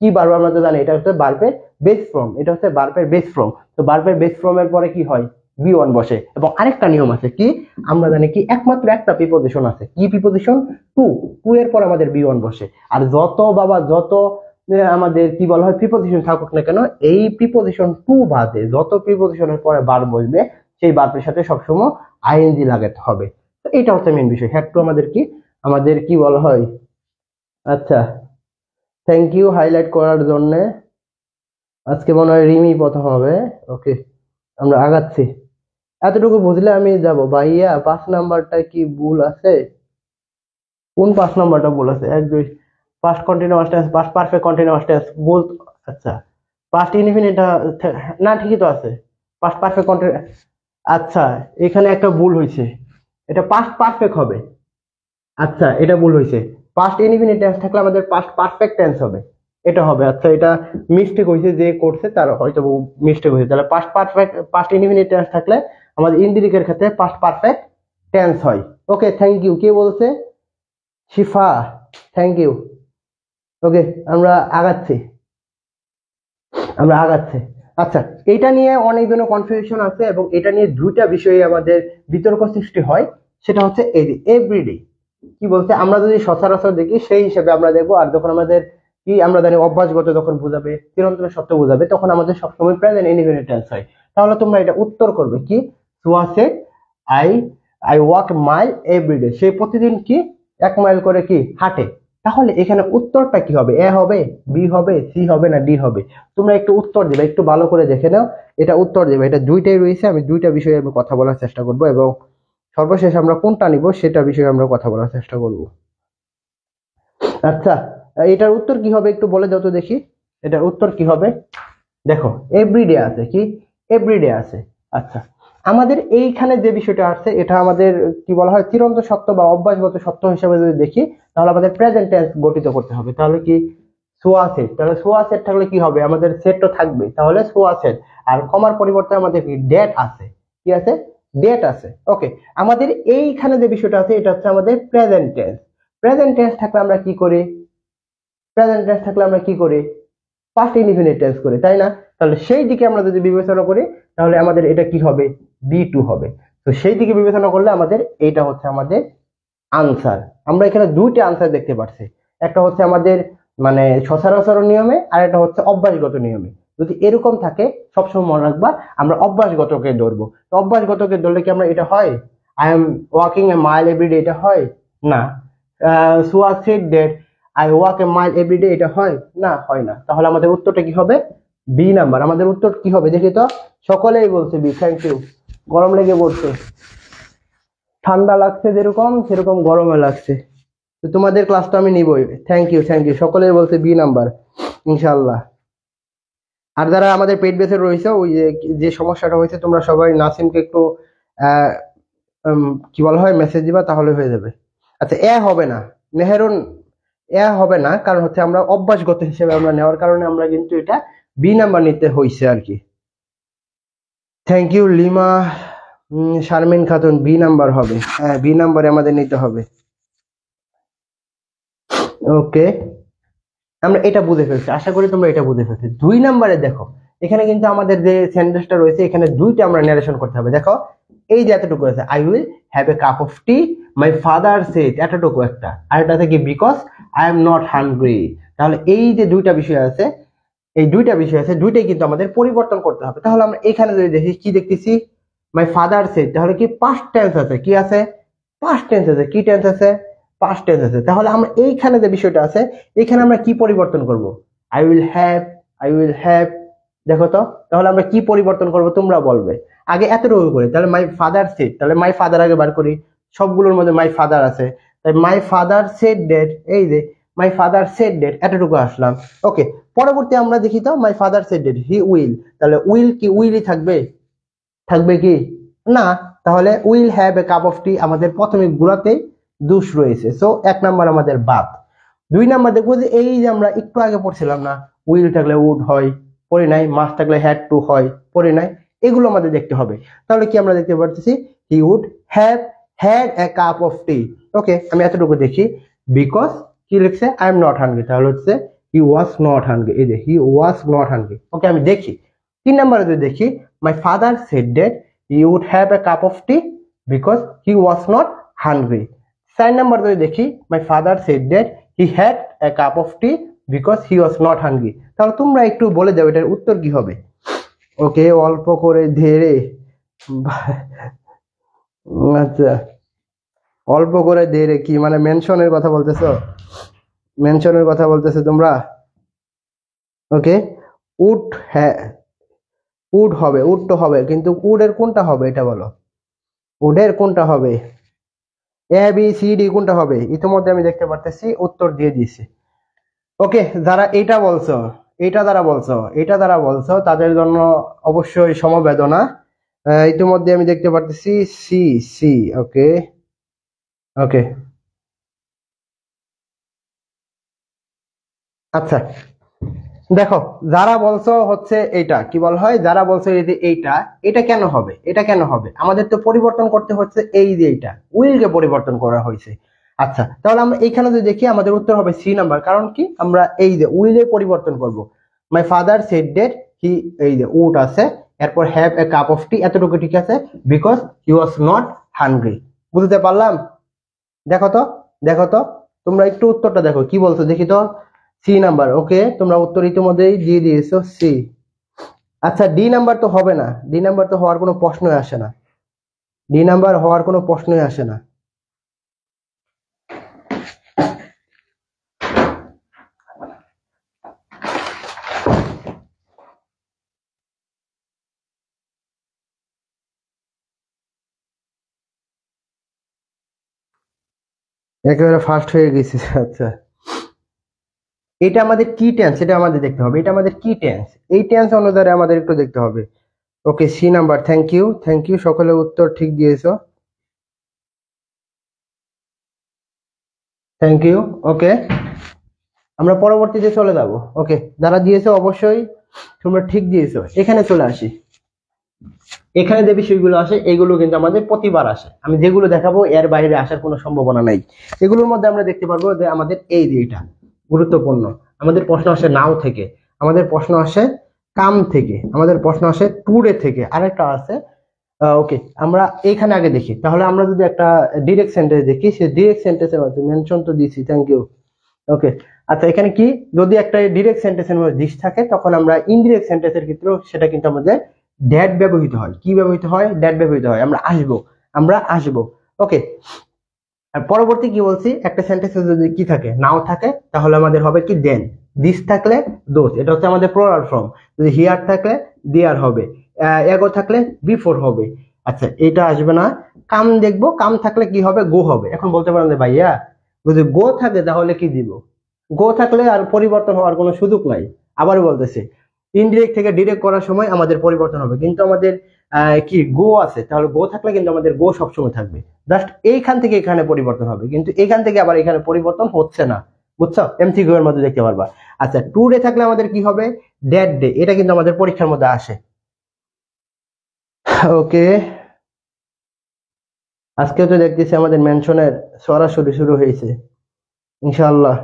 কি ভার্ব আমরা তো জানি, এটা হচ্ছে ভার্বের বেস ফর্ম, এটা হচ্ছে ভার্বের বেস ফর্ম। তো ভার্বের বেস ফর্মের পরে কি হয় বি1 বসে। এবং আরেকটা নিয়ম আছে কি, আমরা জানি কি একমাত্র একটা প্রিপোজিশন আছে, কি প্রিপোজিশন? টু এর পর আমাদের বি1 বসে। আর যত আমাদের কি বলা হয় প্রিপোজিশন থাকুক না কেন, এই প্রিপোজিশন টু বাদে যত প্রিপোজিশনের পরে ভার্ব বসবে, সেই ভার্বের সাথে সবসময় আইএনজি লাগাতে হবে। তো এটা হচ্ছে মেন বিষয়। হ্যাড টু আমাদের কি বলা হয়। আচ্ছা, থ্যাংক ইউ হাইলাইট করার জন্য। আজকে মনে হয় রিমি প্রথম হবে। ওকে, আমরা আগাচ্ছি। এতটুকু বুঝলে আমি যাব। ভাইয়া 5 নাম্বারটা কি ভুল আছে? কোন 5 নাম্বারটা ভুল আছে? 1 2 past continuous tense, past perfect continuous tense ভুল। আচ্ছা, পাস্ট ইনডিফিনিট না, ঠিকই তো আছে। Past perfect continuous. আচ্ছা, এখানে একটা ভুল হয়েছে, এটা পাস্ট পারফেক্ট হবে। আচ্ছা, এটা ভুল হয়েছে। পাস্ট ইনডিফিনিট টেন্স থাকলে আমাদের পাস্ট পারফেক্ট টেন্স হবে। এটা হবে। আচ্ছা, এটা মিস্টেক হয়েছে, যে করছে তার হয়তো মিস্টেক হয়েছে। তাহলে past perfect, past indefinite tense থাকলে আমাদের ইনডিরেক্টের ক্ষেত্রে পাস্ট পারফেক্ট টেন্স হয়। ওকে, থ্যাংক ইউ। কে বলছে? শিফা, থ্যাংক ইউ। ওকে, আমরা আগাচ্ছি। আচ্ছা, এটা নিয়ে অনেক ধরনের কনফিউশন আছে এবং এটা নিয়ে দুইটা বিষয়ে আমাদের বিতর্ক সৃষ্টি হয়। সেটা হচ্ছে এই যে এভরিডে কি বলছে, আমরা যদি সচরাচর দেখি সেই হিসেবে আমরা দেখবো। আর যখন আমাদের কি আমরা জানি অভ্যাসগত যখন বোঝাবে, চিরন্তন সত্য বোঝাবে, তখন আমাদের সবসময় প্রেজেন্ট ইনডিফিনিট টেন্স হয়। তাহলে তোমরা এটা উত্তর করবে কি, Suya said I I walk mile everyday, সে প্রতিদিন কি 1 মাইল করে কি হাঁটে। তাহলে এখানে উত্তরটা কি হবে? এ হবে, বি হবে, সি হবে, না ডি হবে? তোমরা একটু উত্তর দেবে, একটু ভালো করে দেখে নাও। এটা উত্তর দেবে, এটা দুইটাই রয়েছে। আমি দুইটা বিষয়ে আমি কথা বলার চেষ্টা করব এবং সর্বশেষ আমরা কোনটা নিব সেটা বিষয়ে আমরা কথা বলার চেষ্টা করব। আচ্ছা, এটার উত্তর কি হবে একটু বলে দাও তো দেখি। এটার উত্তর কি হবে? দেখো, এভরিডে আছে, কি এভরিডে আছে। আচ্ছা, আমাদের এইখানে যে বিষয়টা আছে এটা আমাদের কি বলা হয়, চিরন্তন সত্য বা অভ্যাসগত সত্য হিসেবে যদি দেখি, তাহলে আমাদের প্রেজেন্ট টেন্স গঠিত করতে হবে। তাহলে কি সোয়া সেট, তাহলে সোয়া সেট থাকলে কি হবে, আমাদের সেট তো থাকবে, তাহলে সোয়া সেট। আর কমার পরিবর্তে আমাদের কি ডেট আছে, কি আছে? ডেট আছে। ওকে, আমাদের এইখানে যে বিষয়টা আছে এটা হচ্ছে আমাদের প্রেজেন্ট টেন্স। প্রেজেন্ট টেন্স থাকলে আমরা কি করি? প্রেজেন্ট টেন্স থাকলে আমরা কি করি? পাস্ট ইনডিফিনিট টেন্স করি, তাই না? তাহলে সেই দিকে আমরা যদি বিবেচনা করি, তাহলে আমাদের এটা কি হবে? B2 হবে। তো সেই দিকে বিবেচনা করলে আমাদের এটা হচ্ছে আমাদের আনসার। আমরা এখানে দুইটা আনসার দেখতে পাচ্ছি, একটা হচ্ছে আমাদের মানে সচরাচর নিয়মে, আর একটা হচ্ছে অভ্যাসগত নিয়মে। যদি এরকম থাকে সবসময় মনে রাখবা আমরা অভ্যাসগতকে ধরবো। তো অভ্যাসগতকে ধরলে কি আমরা এটা হয় I am walking a mile everyday, এটা হয় না। Suya said that I walk a mile everyday, এটা হয় না, হয় না। তাহলে আমাদের উত্তরটা কি হবে? B number. আমাদের উত্তর কি হবে দেখি তো। সকলেই বলছে বি, থ্যাংক ইউ। গরম লেগে পড়ছে, ঠান্ডা লাগছে যেরকম সেরকম গরমে লাগছে। তো তোমাদের ক্লাসটা আমি নিবই। Thank you, thank you. সকলেই বলছে বি নাম্বার, ইনশাল্লাহ। আর যারা আমাদের পেট বেসে রয়েছে, ওই যে সমস্যাটা হয়েছে, তোমরা সবাই নাসিমকে একটু আহ, কি বলা হয় মেসেজ দিবা, তাহলে হয়ে যাবে। আচ্ছা, এ হবে না মেহেরুন, এ হবে না, কারণ হচ্ছে আমরা অভ্যাসগত হিসেবে আমরা নেওয়ার কারণে আমরা কিন্তু এটা বি নাম্বার নিতে হয়েছে আর কি। Thank you Lima Sharmin Khatun, B number হবে। হ্যাঁ, বি নাম্বারে আমাদের নিতে হবে। ওকে, আমরা এটা বুঝে ফেলছি, আশা করি তোমরা এটা বুঝে ফেলছি। 2 নম্বরে দেখো, এখানে কিন্তু আমাদের যে সেন্টেন্সটা রয়েছে এখানে দুইটা আমরা ন্যারেশন করতে হবে। দেখো, এই যে এতটুকু আছে, I will have a cup of T my father shed, এতটুকু একটা। আর এটা থেকে because I am not hungry. তাহলে এই যে দুইটা বিষয় আছে, দুইটাই কিন্তু আমাদের পরিবর্তন করতে হবে। তাহলে আমরা এখানে যদি দেখি কি দেখতেছি, মাই ফাদার সেড, তাহলে কি পাস্ট টেন্স আছে, কি আছে? পাস্ট টেন্স আছে। কি টেন্স আছে? পাস্ট টেন্স আছে। তাহলে আমরা এইখানে যে বিষয়টা আছে এখানে আমরা কি পরিবর্তন করব? I will have, I will have. দেখো তো, তাহলে আমরা কি পরিবর্তন করব তোমরা বলবে। আগে এতটুকু করে, তাহলে মাই ফাদার সেড, তাহলে মাই ফাদার আগে বার করি। সবগুলোর মধ্যে মাই ফাদার আছে, তাই মাই ফাদার সেড ডেট, এই যে মাই ফাদার সেড ডেট, এতটুকু আসলাম। ওকে, পরবর্তী আমরা দেখি তো, my father said that he will, তাহলে উইল কি উইলই থাকবে? থাকবে কি না? তাহলে will have a cup of tea, আমাদের প্রথমে গুলাতেই দোষ রয়েছে, সো 1 নাম্বার আমাদের বাদ। 2 নাম্বার দেখবো যে এই যে আমরা একটু আগে পড়ছিলাম না, উইল থাকলে উড হয়, পড়ি নাই। মাস্ট থাকলে হ্যাড টু হয়, পড়ি নাই। এগুলো আমাদের দেখতে হবে। তাহলে কি আমরা দেখতে পাচ্ছি, he would have had a cup of tea. Okay, আমি এতটুকু দেখি। বিকজ কি লিখছে, আই এম নট হাঙ্গরি, তাহলে হচ্ছে হি ওয়াজ নট হাঙ্গরি। এই যে হি ওয়াজ নট হাঙ্গরি। ওকে, আমি দেখি 3 নাম্বারে যদি দেখি, my father said that he would have a cup of tea because he was not hungry. 4 number যদি দেখি, my father said that he had a cup of tea because he was not hungry. তাহলে তোমরা একটু বলে দাও এটার উত্তর কি হবে। ওকে, অল্প করে ধীরে, আচ্ছা, অল্প করে ধীরে কি মানে মেনশনের কথা বলতেছো? মেনশনের কথা বলতেছো তোমরা? ওকে, উড, হ্যাঁ উড হবে, উড তো হবে, কিন্তু উডের কোনটা হবে এটা বলো। উডের কোনটা হবে? এ বি সি ডি কোনটা হবে? ইতিমধ্যে আমি দেখতে পারতেছি উত্তর দিয়ে দিয়েছি। ওকে, যারা এটা দ্বারা বলছো তাদের জন্য অবশ্যই সমবেদনা। ইতিমধ্যে আমি দেখতে পারতেছি সি, সি। ওকে, ওকে, আচ্ছা, দেখো, যারা বলছো হচ্ছে এইটা কি বলা হয়, যারা বলছো এই যে এইটা, এটা কেন হবে, এটা কেন হবে, আমাদের তো পরিবর্তন করতে হচ্ছে এই যে এইটা, উইলকে পরিবর্তন করা হয়েছে। আচ্ছা, তাহলে আমরা এইখানে যদি দেখি আমাদের উত্তর হবে সি নাম্বার। কারণ কি, আমরা এই যে উইলে পরিবর্তন করব। মাই ফাদার সেড দ্যাট হি, এই যে উড আছে, এরপর হ্যাভ এ কাপ অফ টি, এতটুকু ঠিক আছে, because he was not hungry. বুঝতে পারলাম? দেখো তো, দেখো তো, তোমরা একটু উত্তরটা দেখো কি বলছো দেখি তো। সি নাম্বার, ওকে, তোমরা উত্তর ইতিমধ্যেই দিয়ে দিয়েছো সি। আচ্ছা, ডি নাম্বার তো হবে না, ডি নাম্বার তো হওয়ার কোনো প্রশ্নই আসে না, ডি নাম্বার হওয়ার কোনো প্রশ্নই আসে না। একেবারে ফার্স্ট হয়ে গেছি। আচ্ছা, এটা আমাদের কি টেন্স, এটা আমাদের দেখতে হবে, এটা আমাদের কি টেন্স, এই টেন্স অনুসারে আমাদের একটু দেখতে হবে। Okay, C number, thank you, thank you, সকলে উত্তর ঠিক দিয়েছো, থ্যাংক ইউ। ওকে, আমরা পরবর্তীতে চলে যাব। ওকে, যারা দিয়েছো অবশ্যই তোমরা ঠিক দিয়েছো। এখানে চলে আসি, এখানে যে বিষয়গুলো আসে এগুলো কিন্তু আমাদের প্রতিবার আসে, আমি যেগুলো দেখাবো এর বাইরে আসার কোনো সম্ভাবনা নাই। এগুলোর মধ্যে আমরা দেখতে পারবো যে আমাদের এই যে এটা গুরুত্বপূর্ণ, আমাদের প্রশ্ন আসে নাও থেকে, আমাদের প্রশ্ন আসে কাম থেকে, আমাদের প্রশ্ন আসে টুডে থেকে, আরেকটা আছে। ওকে, আমরা এইখানে আগে দেখি, তাহলে আমরা যদি একটা ডিরেক্ট সেন্টেন্স দেখি, সে ডিরেক্ট সেন্টেন্সের মধ্যে মেনশন তো দিছি, থ্যাংক ইউ। ওকে, আচ্ছা, এখানে কি, যদি একটা ডিরেক্ট সেন্টেন্সের মধ্যে দিস থাকে, তখন আমরা ইনডিরেক্ট সেন্টেন্সের ক্ষেত্রেও সেটা কিন্তু আমাদের ড্যাট ব্যবহৃত হয়। কি ব্যবহৃত হয়? ড্যাট ব্যবহৃত হয়, আমরা আসবো, আমরা আসবো। ওকে, আর পরবর্তী কি বলছি, একটা সেন্টেন্সে যদি কি থাকে, নাও থাকে, তাহলে আমাদের হবে কি দেন, দিস থাকলে দোজ, এটা হচ্ছে আমাদের প্লুরাল ফর্ম। যদি হিয়ার থাকলে দেয়ার হবে, এগো থাকলে বিফোর হবে। আচ্ছা, এটা আসবে না। কাম দেখবো, কাম থাকলে কি হবে, গো হবে। এখন বলতে পারেন যে ভাইয়া, যদি গো থাকে তাহলে কি দিব, গো থাকলে আর পরিবর্তন হওয়ার কোনো সুযোগ নাই। আবার বলতেছে, ইনডিরেক্ট থেকে ডিরেক্ট করার সময় আমাদের পরিবর্তন হবে, কিন্তু আমাদের কি গো আছে, তাহলে গো থাকলে কিন্তু আমাদের গো সবসময় থাকবে। জাস্ট এইখান থেকে এখানে পরিবর্তন হবে, কিন্তু এখান থেকে আবার এখানে পরিবর্তন হচ্ছে না। বুঝছো? এমসিকিউ এর মধ্যে দেখতে পারবা। আচ্ছা, টু ডে থাকলে আমাদের কি হবে, দ্যাট ডে, এটা কিন্তু আমাদের পরীক্ষার মধ্যে আসে। ওকে, আজকে তো দেখতেছি আমাদের মেনশনের সরাসরি শুরু হয়েছে, ইনশাআল্লাহ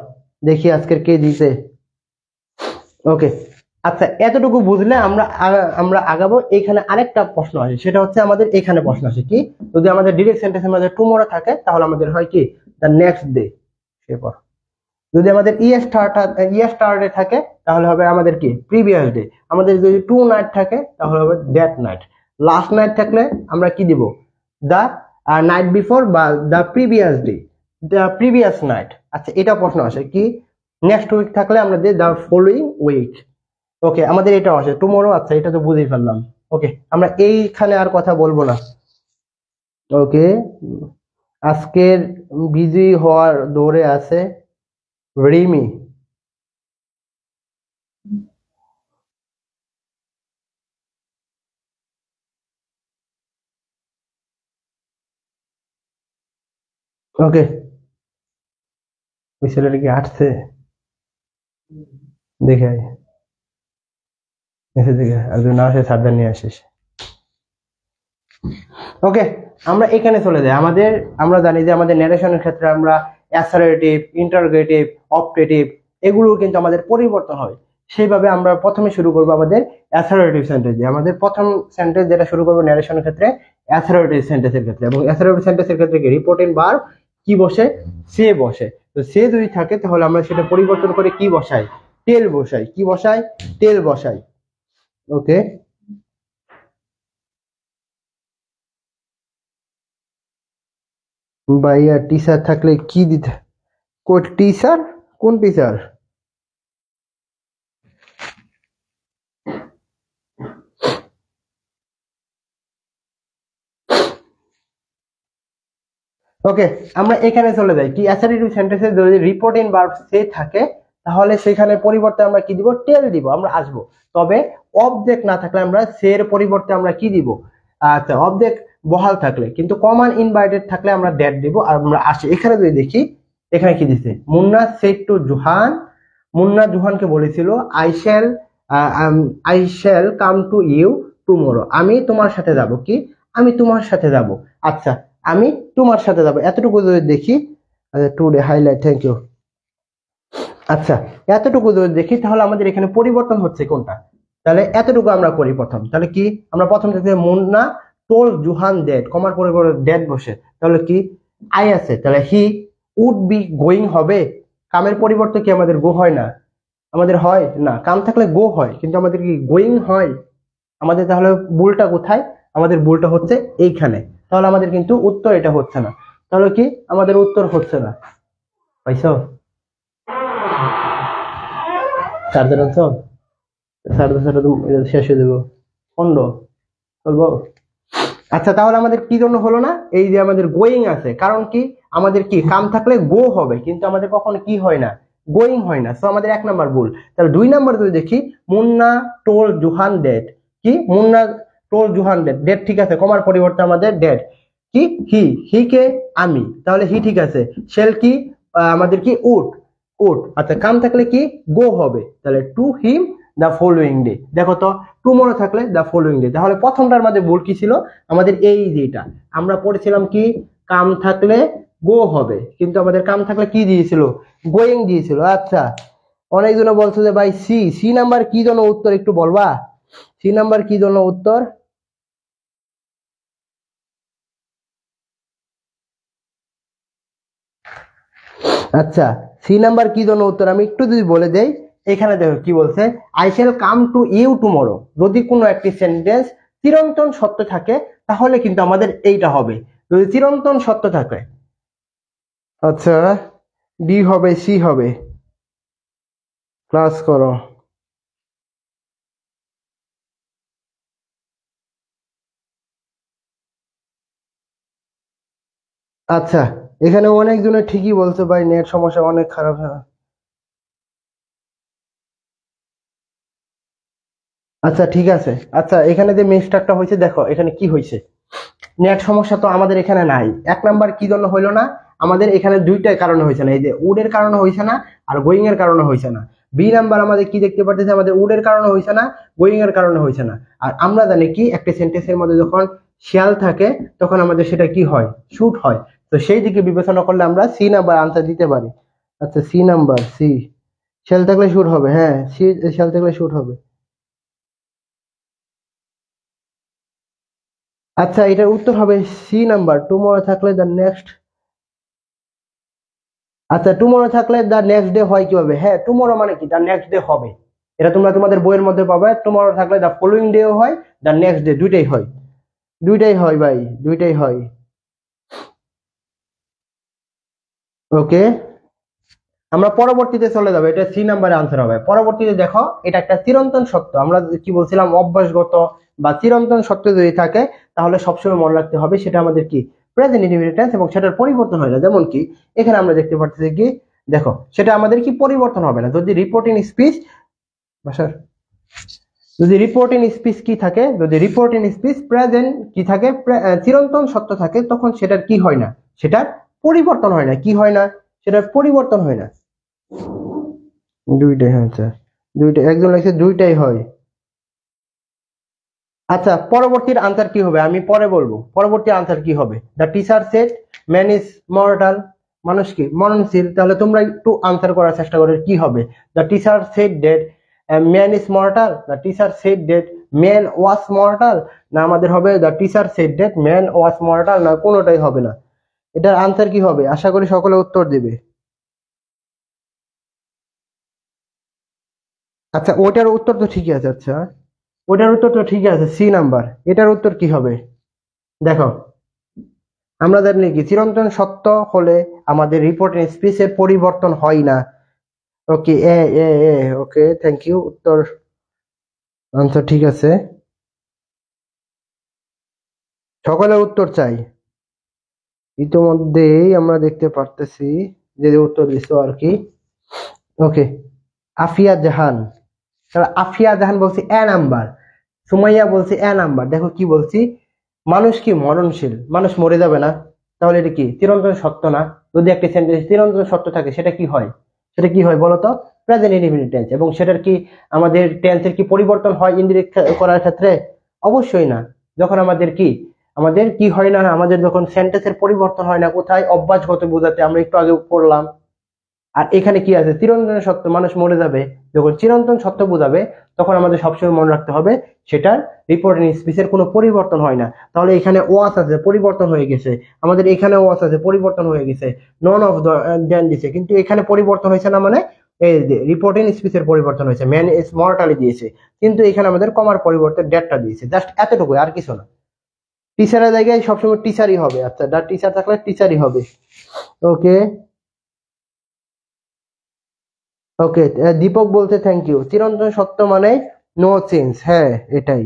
দেখি আজকের কে দিছে। ওকে, আচ্ছা, এতটুকু বুঝলে আমরা আমরা আগাবো। এখানে আরেকটা প্রশ্ন আসে, সেটা হচ্ছে আমাদের এখানে প্রশ্ন আসে কি, যদি আমাদের ডিরেক্ট সেন্টেন্সের মধ্যে টুমরো থাকে, তাহলে আমাদের হয় কি দ্য নেক্সট ডে। সেপর যদি আমাদের ইয়ে স্টার্টে থাকে, তাহলে হবে আমাদের কি প্রিভিয়াস ডে। আমাদের যদি টু নাইট থাকে, তাহলে হবে দ্যাট নাইট। লাস্ট নাইট থাকলে আমরা কি দিব, দ্য নাইট বিফোর বা the previous day, the previous night. আচ্ছা, এটা প্রশ্ন আসে কি, নেক্সট উইক থাকলে আমরা দিই দ্য ফলোইং উইক। ওকে, আমাদের এটা আসে টুমরো। আচ্ছা, এটা তো বুঝেই ফেললাম। ওকে, আমরা এইখানে আর কথা বলবো না। ওকে, আজকের বিজি হওয়ার দৌড়ে আছে রিমি। ওকে, ওই ছেলেটা কি আসছে, দেখে আয়, এসে দেখে আর যদি না আসে সাবধান নিয়ে আসিস। ওকে, আমরা এখানে চলে যাই। আমরা জানি যে আমাদের ন্যারেশনের ক্ষেত্রে আমরা অ্যাসারেটিভ, ইন্টারোগেটিভ, অপটেটিভ, এগুলোর কিন্তু আমাদের পরিবর্তন হয়। সেইভাবে আমরা প্রথমে শুরু করবো আমাদের অ্যাসারেটিভ সেন্টেন্স দিয়ে। আমাদের প্রথম সেন্টেন্স যেটা শুরু করবো ন্যারেশনের ক্ষেত্রে, অ্যাসারেটিভ সেন্টেন্সের ক্ষেত্রে। এবং অ্যাসারেটিভ সেন্টেন্সের ক্ষেত্রে কি রিপোর্টিং ভার্ব কি বসে, সে বসে। তো সে যদি থাকে, তাহলে আমরা সেটা পরিবর্তন করে কি বসাই, টেল বসাই। কি বসাই? টেল বসাই। ওকে, ভাইয়া টিচার থাকলে কি দিতে, কোন টিচার, কোন টিচার? ওকে, আমরা এখানে চলে যাই কি, অ্যাসারেটিভ সেন্টেন্সে যদি রিপোর্টিং ভার্ব সে থাকে, তাহলে সেখানে পরিবর্তে আমরা কি দিব, টেল দিব, আমরা আসবো। তবে অবজেক্ট না থাকলে আমরা সের পরিবর্তে আমরা কি দিব, আচ্ছা, অবজেক্ট বহাল থাকলে, কিন্তু কমান ইনভাইটেড থাকলে আমরা দ্যাট দিব। আর আমরা আসি, এখানে যদি দেখি, এখানে কি দিছে, মুন্না সেড টু জুহান মুন্না জুহানকে বলেছিল I shall come to you tomorrow, আমি তোমার সাথে যাব, কি আমি তোমার সাথে যাব। আচ্ছা, আমি তোমার সাথে যাব, এতটুকু যদি দেখি, টুডে হাইলাইট, থ্যাংক ইউ। আচ্ছা, এতটুকু যদি দেখি তাহলে আমাদের এখানে পরিবর্তন হচ্ছে কোনটা, তাহলে এতটুকু আমরা করি প্রথম। তাহলে কি আমরা প্রথম থেকে মুন্না টোল জুহান ডেট, কমার পরিবর্তে ডেট বসে, তাহলে কি আই আছে, তাহলে হি উড বি গোয়িং হবে। কামের পরিবর্তে কি আমাদের গো হয় না, আমাদের হয় না, কাম থাকলে গো হয়, কিন্তু আমাদের কি গোয়িং হয় আমাদের। তাহলে ভুলটা কোথায়, আমাদের ভুলটা হচ্ছে এইখানে। তাহলে আমাদের কিন্তু উত্তর এটা হচ্ছে না, তাহলে কি আমাদের উত্তর হচ্ছে না। পাইছো চার্জার আনছো, শেষ হয়ে দেবো 15 বলবো। আচ্ছা, তাহলে আমাদের কি জন্য হলো না, এই যে আমাদের গোয়িং আছে, কারণ কি আমাদের কি কাম থাকলে গো হবে, কিন্তু আমাদের কখনো কি হয় না, গোয়িং হয় না। সো আমাদের 1 নাম্বার ভুল। তাহলে 2 নাম্বার যদি দেখি, মুন্না টোল জুহান ডেট, কি Munna told Juhan that, that ঠিক আছে, কমার পরিবর্তে আমাদের ডেট, কি হি কে আমি, তাহলে হি ঠিক আছে। শেল কি আমাদের কি উড, আচ্ছা কাম থাকলে কি গো হবে, তাহলে to him the following day. দেখো তো টুমোরো থাকলে দ্য ফলোইং ডে, তাহলে প্রথমটার মধ্যে ভুল কি ছিল আমাদের, এই যেটা আমরা পড়েছিলাম কি কাম থাকলে গো হবে, কিন্তু আমাদের কাম থাকলে কি দিয়েছিল, গোয়িং দিয়েছিল। আচ্ছা, অনেকজনে বলছো যে ভাই সি নাম্বার কি জন্য উত্তর, একটু বলবা সি নাম্বার কি জন্য উত্তর। আচ্ছা, সি নাম্বার কি জন্য উত্তর আমি একটু যদি বলে দেই, এখানে দেখো কি বলছে, I shall come to you tomorrow. যদি কোনো একটি সেন্টেন্স চিরন্তন সত্য থাকে তাহলে কিন্তু আমাদের এইটা হবে, যদি চিরন্তন সত্য থাকে। আচ্ছা, ডি হবে, সি হবে, ক্লাস করো। আচ্ছা, এখানে অনেকজনে ঠিকই বলছে ভাই নেট সমস্যা অনেক খারাপ। হ্যাঁ, আচ্ছা ঠিক আছে। আচ্ছা, এখানে যে মিস্টেকটা হয়েছে দেখো এখানে কি হয়েছে, নেট সমস্যা তো আমাদের এখানে নাই। 1 নাম্বার কি জন্য হইলো না, আমাদের এখানে দুইটাই কারণে হয়েছে না, এই যে উডের কারণে হয়েছে না আর গোয়িং এর কারণে হয়েছে না। বি নাম্বার আমাদের কি দেখতে পাচ্ছি, আমাদের উডের কারণে হয়েছে না, গোয়িং এর কারণে হয়েছে না। আর আমরা জানি কি একটা সেন্টেন্সের মধ্যে যখন শিয়াল থাকে তখন আমাদের সেটা কি হয়, শুট হয়। তো সেই দিকে বিবেচনা করলে আমরা সি নাম্বার আনসার দিতে পারি। আচ্ছা, সি নাম্বার, সি শিয়াল থাকলে শুট হবে, হ্যাঁ সি শিয়াল থাকলে শুট হবে। আচ্ছা, এটার উত্তর হবে সি নাম্বার, টুমরো থাকলে দ্য নেক্সট। আচ্ছা, টুমরো থাকলে দ্য নেক্সট ডে হয় কিভাবে, হ্যাঁ টুমরো মানে কি দ্য নেক্সট ডে হবে, এটা তোমরা তোমাদের বইয়ের মধ্যে পাবে। টুমরো থাকলে দ্য ফলোইং ডেও হয়, দ্য নেক্সট ডে, দুইটাই হয়, দুইটাই হয় ভাই, দুইটাই হয়। ওকে, আমরা পরবর্তীতে চলে যাবো, এটা সি নাম্বারে আনসার হবে। পরবর্তীতে দেখো, এটা একটা চিরন্তন সত্য, আমরা কি বলছিলাম অভ্যাসগত বা চিরন্তন সত্য যদি থাকে তাহলে সবসময় মনে রাখতে হবে সেটা আমাদের কি প্রেজেন্ট ইনডিফিনিট টেন্স, এবং সেটার পরিবর্তন হয় না। যেমন কি এখানে আমরা দেখতে পাচ্ছি কি, দেখো সেটা আমাদের কি পরিবর্তন হবে না যদি রিপোর্ট ইন স্পিচ, যদি রিপোর্ট ইন স্পিচ কি থাকে, যদি রিপোর্ট ইন স্পিচ প্রেজেন্ট কি থাকে, চিরন্তন সত্য থাকে, তখন সেটার কি হয় না, সেটার পরিবর্তন হয় না, কি হয় না, সেটার পরিবর্তন হয় না। দুইটাই হয়, আচ্ছা দুইটাই, একজন লাগছে দুইটাই হয়। আচ্ছা, পরবর্তীর আনসার কি হবে আমি পরে বলবো, পরবর্তী আনসার কি হবে, the teacher shed man is mortal, মানুষ কি মরণশীল। তাহলে তোমরা একটু আনসার করার চেষ্টা করো কি হবে, the teacher said that man is mortal, the teacher said that man was mortal, না আমাদের হবে the teacher said that man was mortal, না কোনোটাই হবে না। এটার আনসার কি হবে, আশা করি সকলে উত্তর দেবে। আচ্ছা, ওটার উত্তর তো ঠিকই আছে। আচ্ছা, ওটার উত্তর তো ঠিকই আছে, সি নাম্বার। এটার উত্তর কি হবে, দেখো আমরা জানি কি চিরন্তন সত্য হলে আমাদের রিপোর্ট স্পিচের পরিবর্তন হয় না। ওকে, এ এ এ ওকে, থ্যাংক ইউ, উত্তর আনসার ঠিক আছে। সকলের উত্তর চাই, ইতোমধ্যেই আমরা দেখতে পারতেছি যে যে উত্তর দিছো আর কি। ওকে, আফিয়া জাহান, তাহলে আফিয়া জাহান বলছি এ নাম্বার, সুমাইয়া বলছি এ নাম্বার। দেখো কি বলছি, মানুষ কি মরণশীল, মানুষ মরে যাবে না, তাহলে এটা কি চিরন্তন সত্য না। যদি একটা সেন্টেন্স চিরন্তন সত্য থাকে সেটা কি হয়, সেটা কি হয় বলতো, প্রেজেন্ট ইনডিফিনিট টেন্স। এবং সেটার কি আমাদের টেন্সের কি পরিবর্তন হয় ইনডিরেক্ট করার ক্ষেত্রে? অবশ্যই না। যখন আমাদের কি হয় না, আমাদের যখন সেন্টেন্সের পরিবর্তন হয় না, কোথায়? অভ্যাসগত বোঝাতে, আমরা একটু আগে পড়লাম। আর এখানে কি আছে? চিরন্তন সত্য, মানুষ মরে যাবে। যখন চিরন্তন সত্য বোঝাবে তখন আমাদের সবসময় মনে রাখতে হবে সেটার রিপোর্টিং স্পিচের কোনো পরিবর্তন হয় না। তাহলে এখানে ওয়াস আছে, পরিবর্তন হয়ে গেছে। আমাদের এখানে ওয়াস আছে, পরিবর্তন হয়ে গেছে। নন অফ দেন দিছে, কিন্তু এখানে পরিবর্তন হয়েছে না, মানে এই যে রিপোর্টিং স্পিচের পরিবর্তন হয়েছে। ম্যান ইজ মর্টালি দিয়েছে, কিন্তু এখানে আমাদের কমার পরিবর্তে ডেটটা দিয়েছে। জাস্ট এতটুকু, আর কিছু না। টিচারের জায়গায় সবসময় টিচারই হবে। আচ্ছা, দা টিচার থাকলে টিচারই হবে। ওকে ওকে, দীপক বলতে থ্যাংক ইউ। চিরন্তন সত্য মানে নো চেঞ্জ, হ্যাঁ এটাই।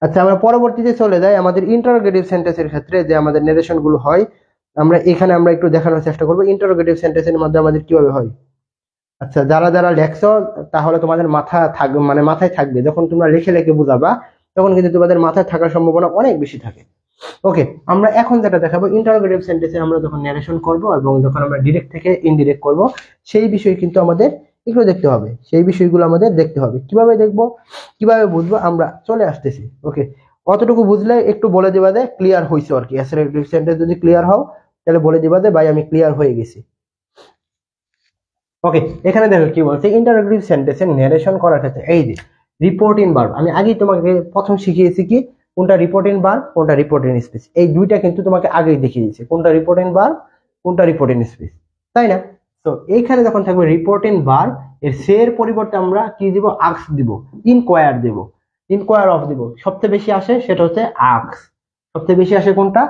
আচ্ছা, আমরা পরবর্তীতে চলে যাই আমাদের ইন্টারোগেটিভ সেন্টেন্সের ক্ষেত্রে, যে আমাদের নেরেশন গুলো হয়। আমরা একটু দেখানোর চেষ্টা করবো ইন্টারোগেটিভ সেন্টেন্সের মধ্যে আমাদের কিভাবে হয়। আচ্ছা, যারা যারা লেখছো তাহলে তোমাদের মাথায় থাকবে, যখন তোমরা লিখে লিখে বুঝাবা তখন কিন্তু তোমাদের মাথায় থাকার সম্ভাবনা অনেক বেশি থাকে। ওকে, আমরা এখন যেটা দেখাবো ইন্টারোগেটিভ সেন্টেন্সে আমরা যখন ন্যারেশন করব এবং যখন আমরা ডিরেক্ট থেকে ইনডিরেক্ট করব, সেই বিষয় কিন্তু আমাদের একটু দেখতে হবে। সেই বিষয়গুলো আমাদের দেখতে হবে। কিভাবে দেখবো, কিভাবে বুঝবো, আমরা চলে আসতেছি। ওকে, অতটুকু বুঝলে একটু বলে দিবা যে ক্লিয়ার হয়েছে আর কি। অ্যাসার্টিভ সেন্টেন্স যদি ক্লিয়ার হও তাহলে বলে দিবা যে ভাই আমি ক্লিয়ার হয়ে গেছি। ওকে, এখানে দেখো কি বলছে ইন্টারোগেটিভ সেন্টেন্সে ন্যারেশন করার ক্ষেত্রে এই যে রিপোর্টিং ভার্ব। আমি আগেই তোমাকে প্রথম শিখিয়েছি কি কোনটা রিপোর্টিং ভার্ব, কোনটা রিপোর্টিং স্পিচ। এই দুইটা কিন্তু তোমাকে আগেই দেখিয়ে দিয়েছে, কোনটা রিপোর্টিং ভার্ব, কোনটা রিপোর্টিং স্পিচ, তাই না? তো এইখানে যখন থাকবে রিপোর্টিং ভার্ব, এর সের পরিবর্তে আমরা কি দিব? আস্ক দিব, ইনকোয়ার দিব, ইনকোয়ার অফ দিব। সবচেয়ে বেশি আসে সেটা হচ্ছে আস্ক। সবচেয়ে বেশি আসে কোনটা?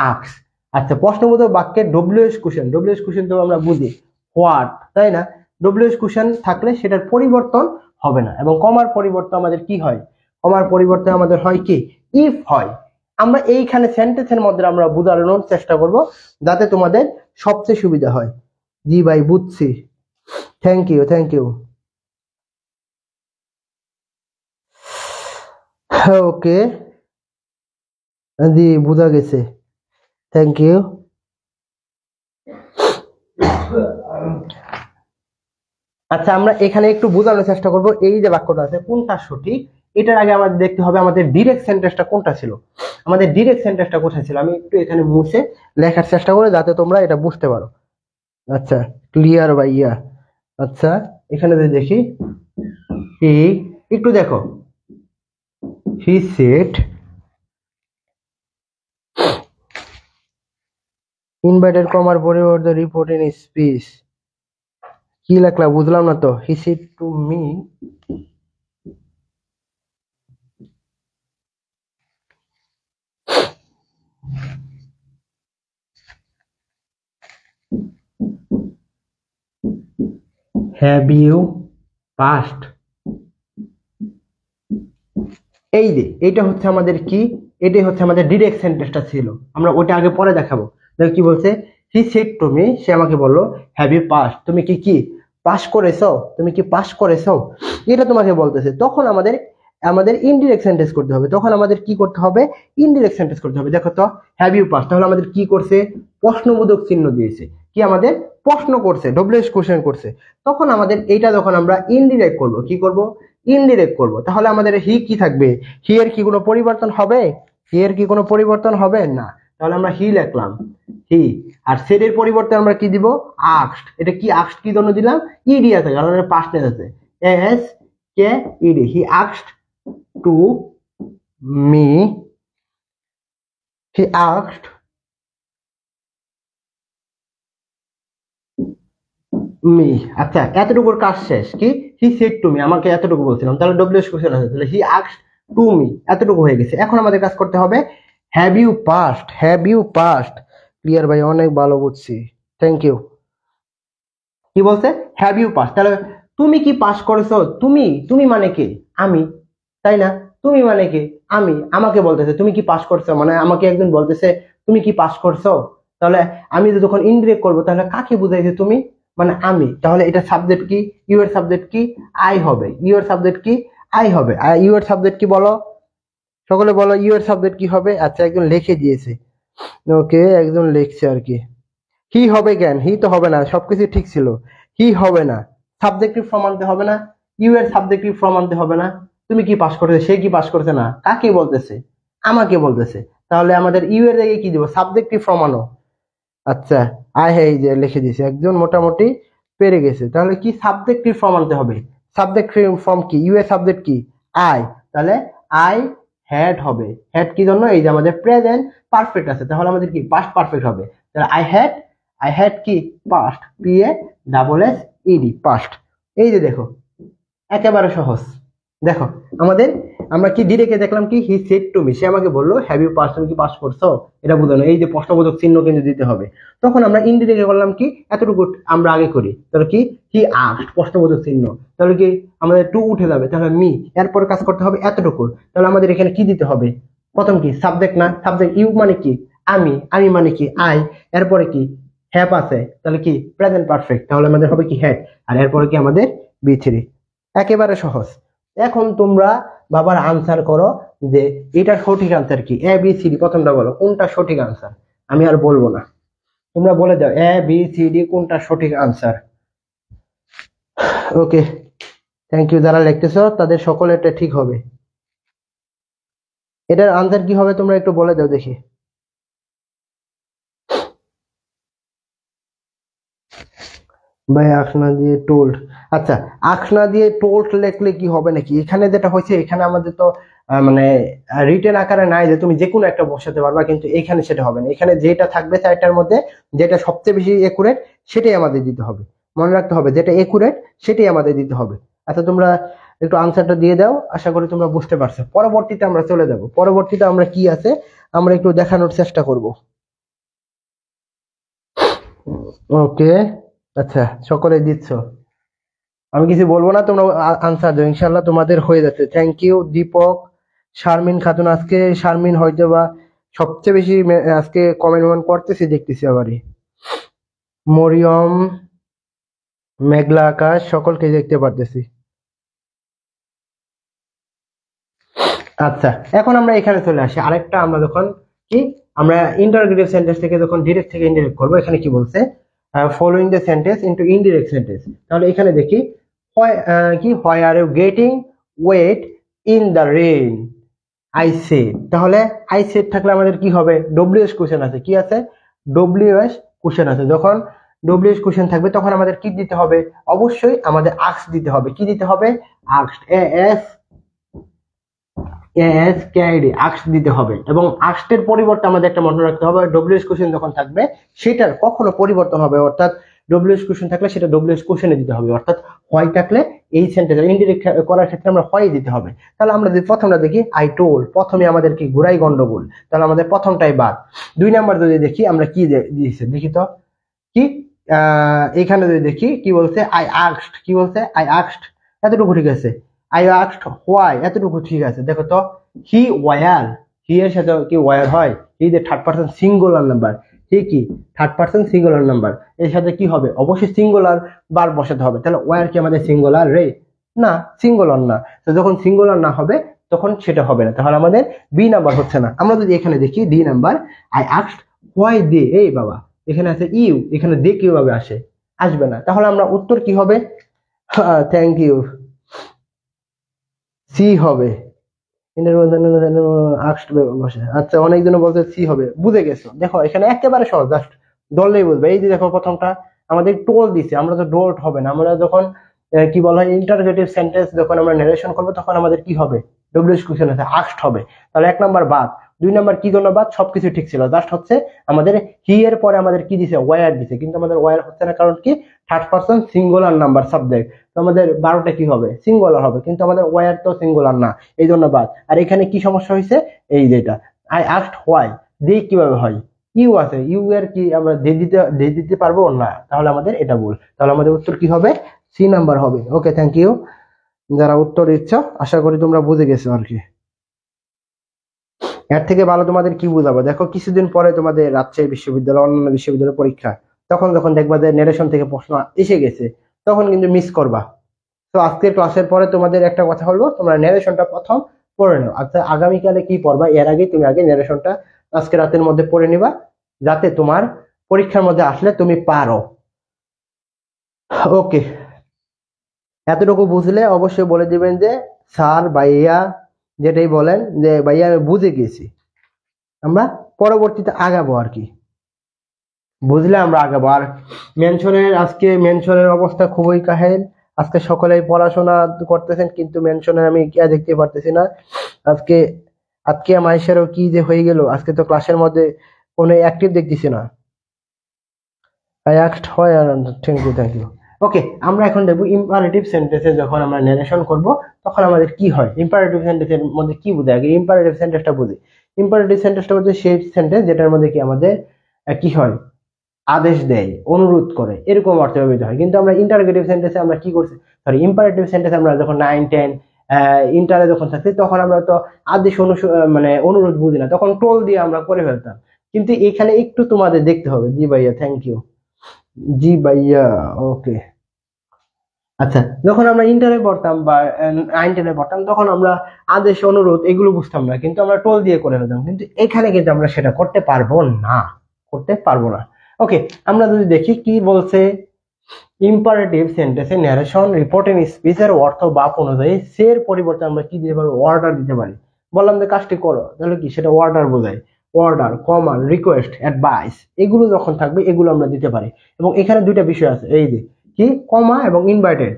আস্ক। আচ্ছা, প্রশ্নবোধক বাক্যে ডব্লিউএস কোশ্চেন, ডব্লিউএস কোশ্চেন তো আমরা বুঝি হোয়াট, তাই না? ডব্লিউএস কোশ্চেন থাকলে সেটার পরিবর্তন হবে না। এবং কমার পরিবর্তে আমাদের কি হয়? কমার পরিবর্তে আমাদের হয় কি? ইফ হয়। আমরা এইখানে সেন্টেন্সের মধ্যে আমরা বোঝানোর চেষ্টা করব যাতে তোমাদের সবচেয়ে সুবিধা হয়। জি ভাই, বুঝছি, থ্যাংক ইউ থ্যাংক ইউ। ওকে জি, বোঝা গেছে, থ্যাংক ইউ। আচ্ছা, আমরা এখানে একটু বোঝানোর চেষ্টা করব এই যে বাক্যটা আছে কোনটা সঠিক। এটার আগে আমাদের দেখতে হবে আমাদের ডিরেক্ট সেন্টেন্সটা কোনটা ছিল। আমাদের ডিরেক্ট সেন্টেন্সটা কোথায় ছিল? আমি একটু এখানে মুছে লেখার চেষ্টা করি যাতে তোমরা এটা বুঝতে পারো। আচ্ছা, ক্লিয়ার ভাইয়া। আচ্ছা, এখানে যদি দেখি হি, একটু দেখো, হি সেড ইনভাইটেড কমার পরিবর্তে রিপোর্টিং স্পিচ। কি লেখলা বুঝলাম না তো। He said to me, have you passed. এই যে এটা হচ্ছে আমাদের কি, এটাই হচ্ছে আমাদের ডিরেক্ট সেন্টেন্সটা ছিল। আমরা ওটা আগে পরে দেখাবো। দেখো কি বলছে, হি সেড টু মি, সে আমাকে বললো হ্যাভ ইউ পাস্ট, তুমি কি কি পাস করেছো, তুমি কি পাস করেছো, এটা তোমাকে বলতেছে। তখন আমাদের আমাদের ইনডিরেক্ট সেন্টেন্স করতে হবে। তখন আমাদের কি করতে হবে? ইনডিরেক্ট সেন্টেন্স করতে হবে। দেখো তো, হ্যাভ ইউ পাস, তাহলে আমাদের কি করছে? প্রশ্নবোধক চিহ্ন দিয়েছে। কি আমাদের প্রশ্ন করছে, ডব্লিউএস কোশ্চেন করছে। তখন আমাদের এইটা যখন আমরা ইনডিরেক্ট করব, কি করব? ইনডিরেক্ট করব। তাহলে আমাদের হি কি থাকবে? হি এর কি কোনো পরিবর্তন হবে? হি এর কি কোনো পরিবর্তন হবে না। তাহলে আমরা হি লিখলাম, হি। আর সেড এর পরিবর্তে আমরা কি দিব? আস্কড। এটা কি আস্কড কি জন্য দিলাম? ইডি আছে, কারণ এর পাস্ট টেন্স আছে, S K E D. He asked to me, he asked me. আচ্ছা, এতটুকুর কাজ শেষ। কি? হি সেড টু মি, আমাকে এতটুকু বলছিলাম, তাহলে ডব্লিউএস কোশ্চেন আছে, তাহলে হি আস্কড টু মি, এতটুকু হয়ে গেছে। এখন আমাদের কাজ করতে হবে have you passed, have you passed. Clear ভাই, অনেক ভালো বুঝছি, থ্যাংক ইউ। কি বলছে? Have you pass. তাহলে তুমি কি পাস করেছো? তুমি, তুমি মানে কি? আমি, তাই না? তুমি মানে কি? আমি। আমাকে বলতেছে তুমি কি পাস করছো, মানে আমাকে একজন বলতেছে তুমি কি পাস করছো। তাহলে আমি যখন ইনডিরেক্ট করবো তাহলে কাকে বুঝাইছে? তুমি মানে আমি। তাহলে এটা সাবজেক্ট কি? ইউ এর সাবজেক্ট কি? আই হবে। ইউ এর সাবজেক্ট কি? আই হবে। আর ইউ এর সাবজেক্ট কি বলো? সকলে বলো ইউ এর সাবজেক্ট কি হবে? আচ্ছা, একজন লিখে দিয়েছে। ওকে, একজন লিখছে আর কি। হি হবে কেন? হি তো হবে না, সবকিছু ঠিক ছিল। হি হবে না, সাবজেক্টিভ ফর্ম আনতে হবে না, ইউ এর সাবজেক্টিভ ফর্ম আনতে হবে না। তুমি কি পাস করতেছে, সে কি পাস করছে না, কাকে বলতেছে, আমাকে বলতেছে। তাহলে আমাদের ইউ এর জায়গায় কি দিব, সাবজেক্টিভ ফর্ম আনো। আচ্ছা, এই যে লিখে দিয়েছে, একজন মোটামুটি পেরে গেছে। তাহলে কি সাবজেক্টিভ ফর্ম আনতে হবে। সাবজেক্টিভ ফর্ম কি, ইউ এর সাবজেক্ট কি আই, তাহলে আই হ্যাড হবে। হ্যাড কি জন্য, এই যে আমাদের প্রেজেন্ট পারফেক্ট আছে, তাহলে আমাদের কি পাস্ট পারফেক্ট হবে। তাহলে আই হ্যাড কি past, P A double S E D, past. এই যে দেখো একেবারে সহজ। দেখো আমাদের আমরা কি ডিরেক্টে দেখলাম কি হি সেড টু মি, সে আমাকে বললো হ্যাভ ইউ পাস, তুমি কি পাস করছো, এটা বোঝানো। এই যে প্রশ্নবোধক চিহ্ন কিন্তু দিতে হবে। তখন আমরা ইনডিরেক্টে করলাম কি, এতটুকু আমরা আগে করি, তাহলে কি হি আস্কড, প্রশ্নবোধক চিহ্ন, তাহলে কি আমাদের টু উঠে যাবে, তাহলে মি, এরপর কাজ করতে হবে এতটুকু। তাহলে আমাদের এখানে কি দিতে হবে, প্রথম কি সাবজেক্ট না, সাবজেক্ট ইউ মানে কি আমি, আমি মানে কি আই, এরপরে কি হ্যাভ আছে, তাহলে কি প্রেজেন্ট পারফেক্ট, তাহলে আমাদের হবে কি হ্যাড, আর এরপরে কি আমাদের বি থ্রি। একেবারে সহজ। এখন তোমরা বাবার আনসার করো যে এটা সঠিক আনসার কি, এ বি সি ডি, প্রথমটা বলো কোনটা সঠিক আনসার। আমি আর বলবো না, তোমরা বলে দাও এ বি সি ডি কোনটা সঠিক আনসার। Okay, thank you. যারা লিখতেছো তাদের সকলের এটা ঠিক হবে। এটার আনসার কি হবে তোমরা একটু বলে দাও দেখি। ভাই আখনা দিয়ে টোল্ড, আচ্ছা আখনা দিয়ে টোল্ড লিখলে কি হবে নাকি, এখানে যেটা হয়েছে এখানে আমাদের তো মানে রিটেন আকারে নাই যে তুমি যে কোনো একটা বসাতে পারবা, কিন্তু এখানে সেটা হবে না। এখানে যেটা থাকবে চারটার মধ্যে যেটা সবচেয়ে বেশি একুরেট সেটাই আমাদের দিতে হবে, মনে রাখতে হবে যেটা একুরেট সেটাই আমাদের দিতে হবে। আচ্ছা তোমরা একটু আনসারটা দিয়ে দাও, আশা করি তোমরা বুঝতে পারছো। পরবর্তীতে আমরা চলে যাব, পরবর্তীতে আমরা কি আছে আমরা একটু দেখানোর চেষ্টা করব। ওকে, আচ্ছা সকলে দিচ্ছ, আমি কিছু বলবো না, তোমরা আনসার দাও, ইনশাল্লাহ তোমাদের হয়ে যাচ্ছে। থ্যাংক ইউ দীপক, শারমিন খাতুন, আজকে শারমিন হয়তো বা সবচেয়ে বেশি আজকে কমেন্ট করতেছি দেখতেছি আবারই। মরিয়ম, মেঘলা আকাশ, সকলকে দেখতে পারতেছি। আচ্ছা এখন আমরা এখানে চলে আসি আরেকটা, আমরা যখন কি আমরা ইন্টারোগেটিভ সেন্টেন্স থেকে যখন ডিরেক্ট থেকে ইনডিরেক্ট করবো, এখানে কি বলছে following the sentence into indirect sentence. তাহলে এখানে দেখি কি why are you getting wet in the rain, I said. তাহলে আই সেড থাকলে আমাদের কি হবে, ডব্লিউএস কোশ্চেন আছে, কি আছে ডব্লিউএস কোশ্চেন আছে। যখন ডব্লিউএস কোশ্চেন থাকবে তখন আমাদের কি দিতে হবে, অবশ্যই আমাদের আস্ক দিতে হবে। কি দিতে হবে, আস্কড, আস্ক দিতে হবে। এবং আস্কের পরিবর্তে আমাদের একটা মনে রাখতে হবে, ডব্লিউএস কোশ্চেন যখন থাকবে সেটার কখনো পরিবর্তন হবে, অর্থাৎ ডব্লিউএস কোশ্চেন থাকলে সেটা ডব্লিউএস কোশ্চেনে দিতে হবে, অর্থাৎ হয় থাকলে এই সেন্টেন্স ইনডিরেক্ট করার ক্ষেত্রে আমরা হয় দিতে হবে। তাহলে আমরা যদি প্রথমটা দেখি আই টোল্ড, প্রথমে আমাদের কি ঘুরাই গন্ডগোল, তাহলে আমাদের প্রথমটাই বাদ। দুই নাম্বার যদি দেখি আমরা কি দিয়েছে দেখি তো, কি এখানে যদি দেখি কি বলছে আই আস্কড, কি বলছে আই আস্কড, এতটুকু ঠিক আছে। আই আস্কড হোয়াই, এতটুকু ঠিক আছে। দেখো তো হি ওয়ার, হি এর সাথে কি ওয়ার হয়, হি যে থার্ড পারসন সিঙ্গুলার নাম্বার, হি কি থার্ড পারসন সিঙ্গুলার নাম্বার, এর সাথে কি হবে অবশ্যই সিঙ্গুলার বার বসাতে হবে। তাহলে ওয়ার কি আমাদের সিঙ্গুলার রে, না সিঙ্গুলার না। তো যখন সিঙ্গুলার না হবে তখন সেটা হবে না, তাহলে আমাদের বি নাম্বার হচ্ছে না। আমরা যদি এখানে দেখি D number, I asked why they, এই বাবা এখানে আছে ইউ, এখানে দে কিভাবে আসে, আসবে না। তাহলে আমরা উত্তর কি হবে, থ্যাংক ইউ, সি হবে। আচ্ছা অনেকজন বলছে সি হবে, বুঝে গেছো। দেখো এখানে একেবারে সহজ, জাস্ট দললেই বুঝবে। এই যে দেখো প্রথমটা আমাদের টোল দিছে, আমরা তো ডোল্ট হবে না, আমরা যখন কি বলা হয় ইন্টারোগেটিভ সেন্টেন্স যখন আমরা নারেশন করবো তখন আমাদের কি হবে, ডব্লিউএস কোশ্চেন আছে, আস্কড হবে। তাহলে এক নাম্বার বাদ। দুই নাম্বার কি জন্য বাদ, সবকিছু ঠিক ছিল, জাস্ট হচ্ছে আমাদের হি এর পরে আমাদের কি দিছে ওয়ার দিছে, কিন্তু আমাদের ওয়ার হচ্ছে না, কারণ কি third person singular number subject, তো আমাদের 12টা কি হবে সিঙ্গুলার হবে, কিন্তু আমাদের ওয়ার তো সিঙ্গুলার না, এই জন্য বাদ। আর এখানে কি সমস্যা হয়েছে, এই যেটা আই আস্কড হোয়াই, দে কিভাবে হয়, ইউ আছে, ইউ এর কি আমরা দে দিতে পারবো না, তাহলে আমাদের এটা ভুল। তাহলে আমাদের উত্তর কি হবে, সি নাম্বার হবে। ওকে থ্যাংক ইউ যারা উত্তর দিচ্ছ, আশা করি তোমরা বুঝে গেছো আর কি। এর থেকে ভালো তোমাদের কি বুঝাবো, দেখো কিছুদিন পরে তোমাদের রাজশাহী বিশ্ববিদ্যালয় অন্যান্য বিশ্ববিদ্যালয় পরীক্ষা, তখন যখন দেখবা যে নারেশন থেকে প্রশ্ন এসে গেছে তখন কিন্তু মিস করবা। তো আজকের ক্লাসের পরে তোমাদের একটা কথা বলবো, তোমরা নারেশনটা প্রথম পড়ে নাও। আচ্ছা আগামীকালে কি পড়বা এর আগে তুমি আগে নারেশনটা আজকে রাতের মধ্যে পড়ে নিবা, যাতে তোমার পরীক্ষার মধ্যে আসলে তুমি পারো। ওকে। এতটুকু বুঝলে অবশ্যই বলে দিবেন যে স্যার ভাইয়া যেটাই বলেন যে ভাইয়া আমি বুঝে গেছি, আমরা পরবর্তীতে আগাবো আর কি, বুঝলে আমরা আগাবো। আর আজকে মেনশনের অবস্থা খুবই কাহিল। আজকে সকলেই পড়াশোনা করতেছেন কিন্তু মেনশনের আমি কে দেখতে পারতেছি না। আজকে আজকে মাইশেরও কি যে হয়ে গেল, আজকে তো ক্লাসের মধ্যে কোনো অ্যাক্টিভ দেখতেছি না। আই আস্কড হয়, থ্যাংক ইউ থ্যাংক ইউ। ওকে, আমরা এখন দেখবো ইম্পারেটিভ সেন্টেন্সে যখন আমরা ন্যারেশন করব তখন আমাদের কি হয়। ইম্পারেটিভ সেন্টেন্সের মধ্যে কি বোঝায়, আগে ইম্পারেটিভ সেন্টেন্সটা বুঝি। ইম্পারেটিভ সেন্টেন্সটা হচ্ছে সেই সেন্টেন্স যেটার মধ্যে কি আমাদের কি হয়, আদেশ দেয়, অনুরোধ করে, এরকম অর্থে ব্যবহৃত হয়। কিন্তু আমরা ইন্টারোগেটিভ সেন্টেন্সে আমরা কি করছি, সরি ইম্পারেটিভ সেন্টেন্স আমরা যখন 9, 10 ইন্টারে যখন থাকছি তখন আমরা তো আদেশ মানে অনুরোধ বুঝি না, তখন টোল দিয়ে আমরা করে ফেলতাম। কিন্তু এখানে একটু তোমাদের দেখতে হবে। জি ভাইয়া থ্যাংক ইউ, জি ভাইয়া ওকে। আচ্ছা, যখন আমরা ইন্টারে পড়তাম বা 9, 10-এ পড়তাম তখন আমরা আদেশ অনুরোধ এগুলো বুঝতাম না, কিন্তু আমরা টোল দিয়ে করে ফেলতাম। কিন্তু এখানে কিন্তু আমরা সেটা করতে পারবো না, করতে পারবো না। ওকে, আমরা যদি দেখি কি বলছে, ইম্পারেটিভ সেন্টেন্সে ন্যারেশন রিপোর্টিং স্পিচের অর্থ বাপ অনুযায়ী সের পরিবর্তে আমরা কি দিতে পারি, অর্ডার দিতে পারি। বললাম যে কাজটি করো, তাহলে কি সেটা অর্ডার বোঝায়। অর্ডার, কমান্ড, রিকোয়েস্ট, অ্যাডভাইস এগুলো যখন থাকবে এগুলো আমরা দিতে পারি। এবং এখানে দুইটা বিষয় আছে, এই যে কি কমা এবং ইনভাইটেড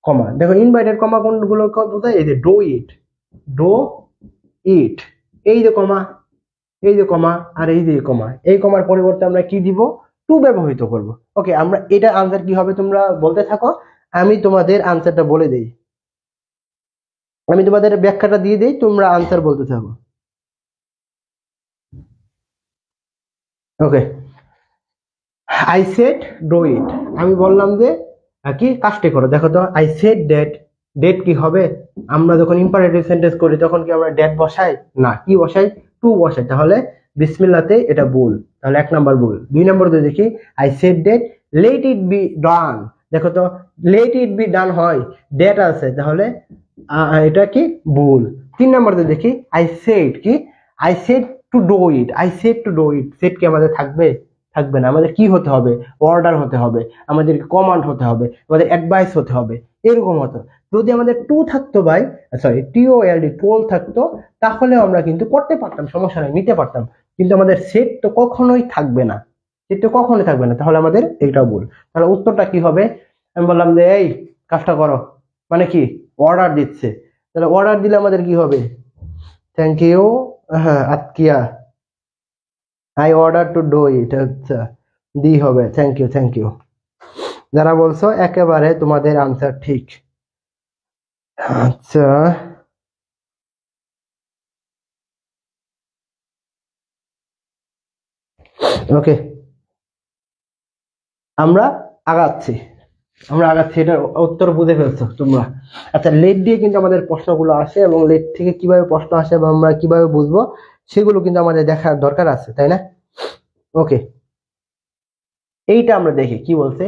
কমা। দেখো ইনভাইটেড কমা কোনগুলো বোঝায়, এই যে ডো ইট, ডো ইট, এই যে কমা, এই যে কমা, আর এই যে কমা, এই কমার পরিবর্তে আমরা কি দিব, টু ব্যবহৃত করব। ওকে, আমরা এটার আনসার কি হবে তোমরা বলতে থাকো, আমি তোমাদের আনসারটা বলে দেই, আমি তোমাদের ব্যাখ্যাটা দিয়ে দেই, তোমরা আনসার বলতে থাকো। ওকে, আই সেড ডু ইট, আমি বললাম যে কি কাজটি করো। দেখো তো আই সেড ডেট, ডেট কি হবে, আমরা যখন ইম্পারেটিভ সেন্টেন্স করি তখন কি আমরা ডেট বসাই না, কি বসাই, টু বসাই। তাহলে বিসমিল্লাতে এটা ভুল, তাহলে 1 নাম্বার ভুল। 2 নম্বর যদি দেখি I said that let it be done, দেখো তো লেট ইট বি ডান হয়, ডেট আছে, তাহলে এটা কি ভুল। 3 নম্বর যদি দেখি আই সেড কি, I said to do it, I said to do it, said কি আমাদের থাকবে, থাকবে না। আমাদের কি হতে হবে, অর্ডার হতে হবে, আমাদের কমান্ড হতে হবে, আমাদের অ্যাডভাইস হতে হবে, এরকম হতো। যদি আমাদের টু থাকতো ভাই, সরি টিওএলডি টোল থাকতো, তাহলে আমরা কিন্তু করতে পারতাম, সমস্যা নেই, নিতে পারতাম। কিন্তু আমাদের সেট তো কখনোই থাকবে না, সেট তো কখনোই থাকবে না, তাহলে আমাদের এটাও ভুল। তাহলে উত্তরটা কি হবে, আমি বললাম যে এই কাজটা করো, মানে কি অর্ডার দিচ্ছে, তাহলে অর্ডার দিলে আমাদের কি হবে, থ্যাংক ইউ, হ্যাঁ Atkia, I order to do it, আচ্ছা দি হবে, থ্যাংক ইউ থ্যাংক ইউ। যারা বলছো একেবারে তোমাদের আনসার ঠিক। আচ্ছা ওকে, আমরা আগাচ্ছি, আমরা আগাচ্ছি, এটার উত্তর বুঝে ফেলছো তোমরা। আচ্ছা, লেট দিয়ে কিন্তু আমাদের প্রশ্নগুলো আসে এবং লেট থেকে কিভাবে প্রশ্ন আসে এবং আমরা কিভাবে বুঝবো সেগুলো কিন্তু আমাদের দেখার দরকার আছে, তাই না? ওকে, এইটা আমরা দেখি কি বলছে,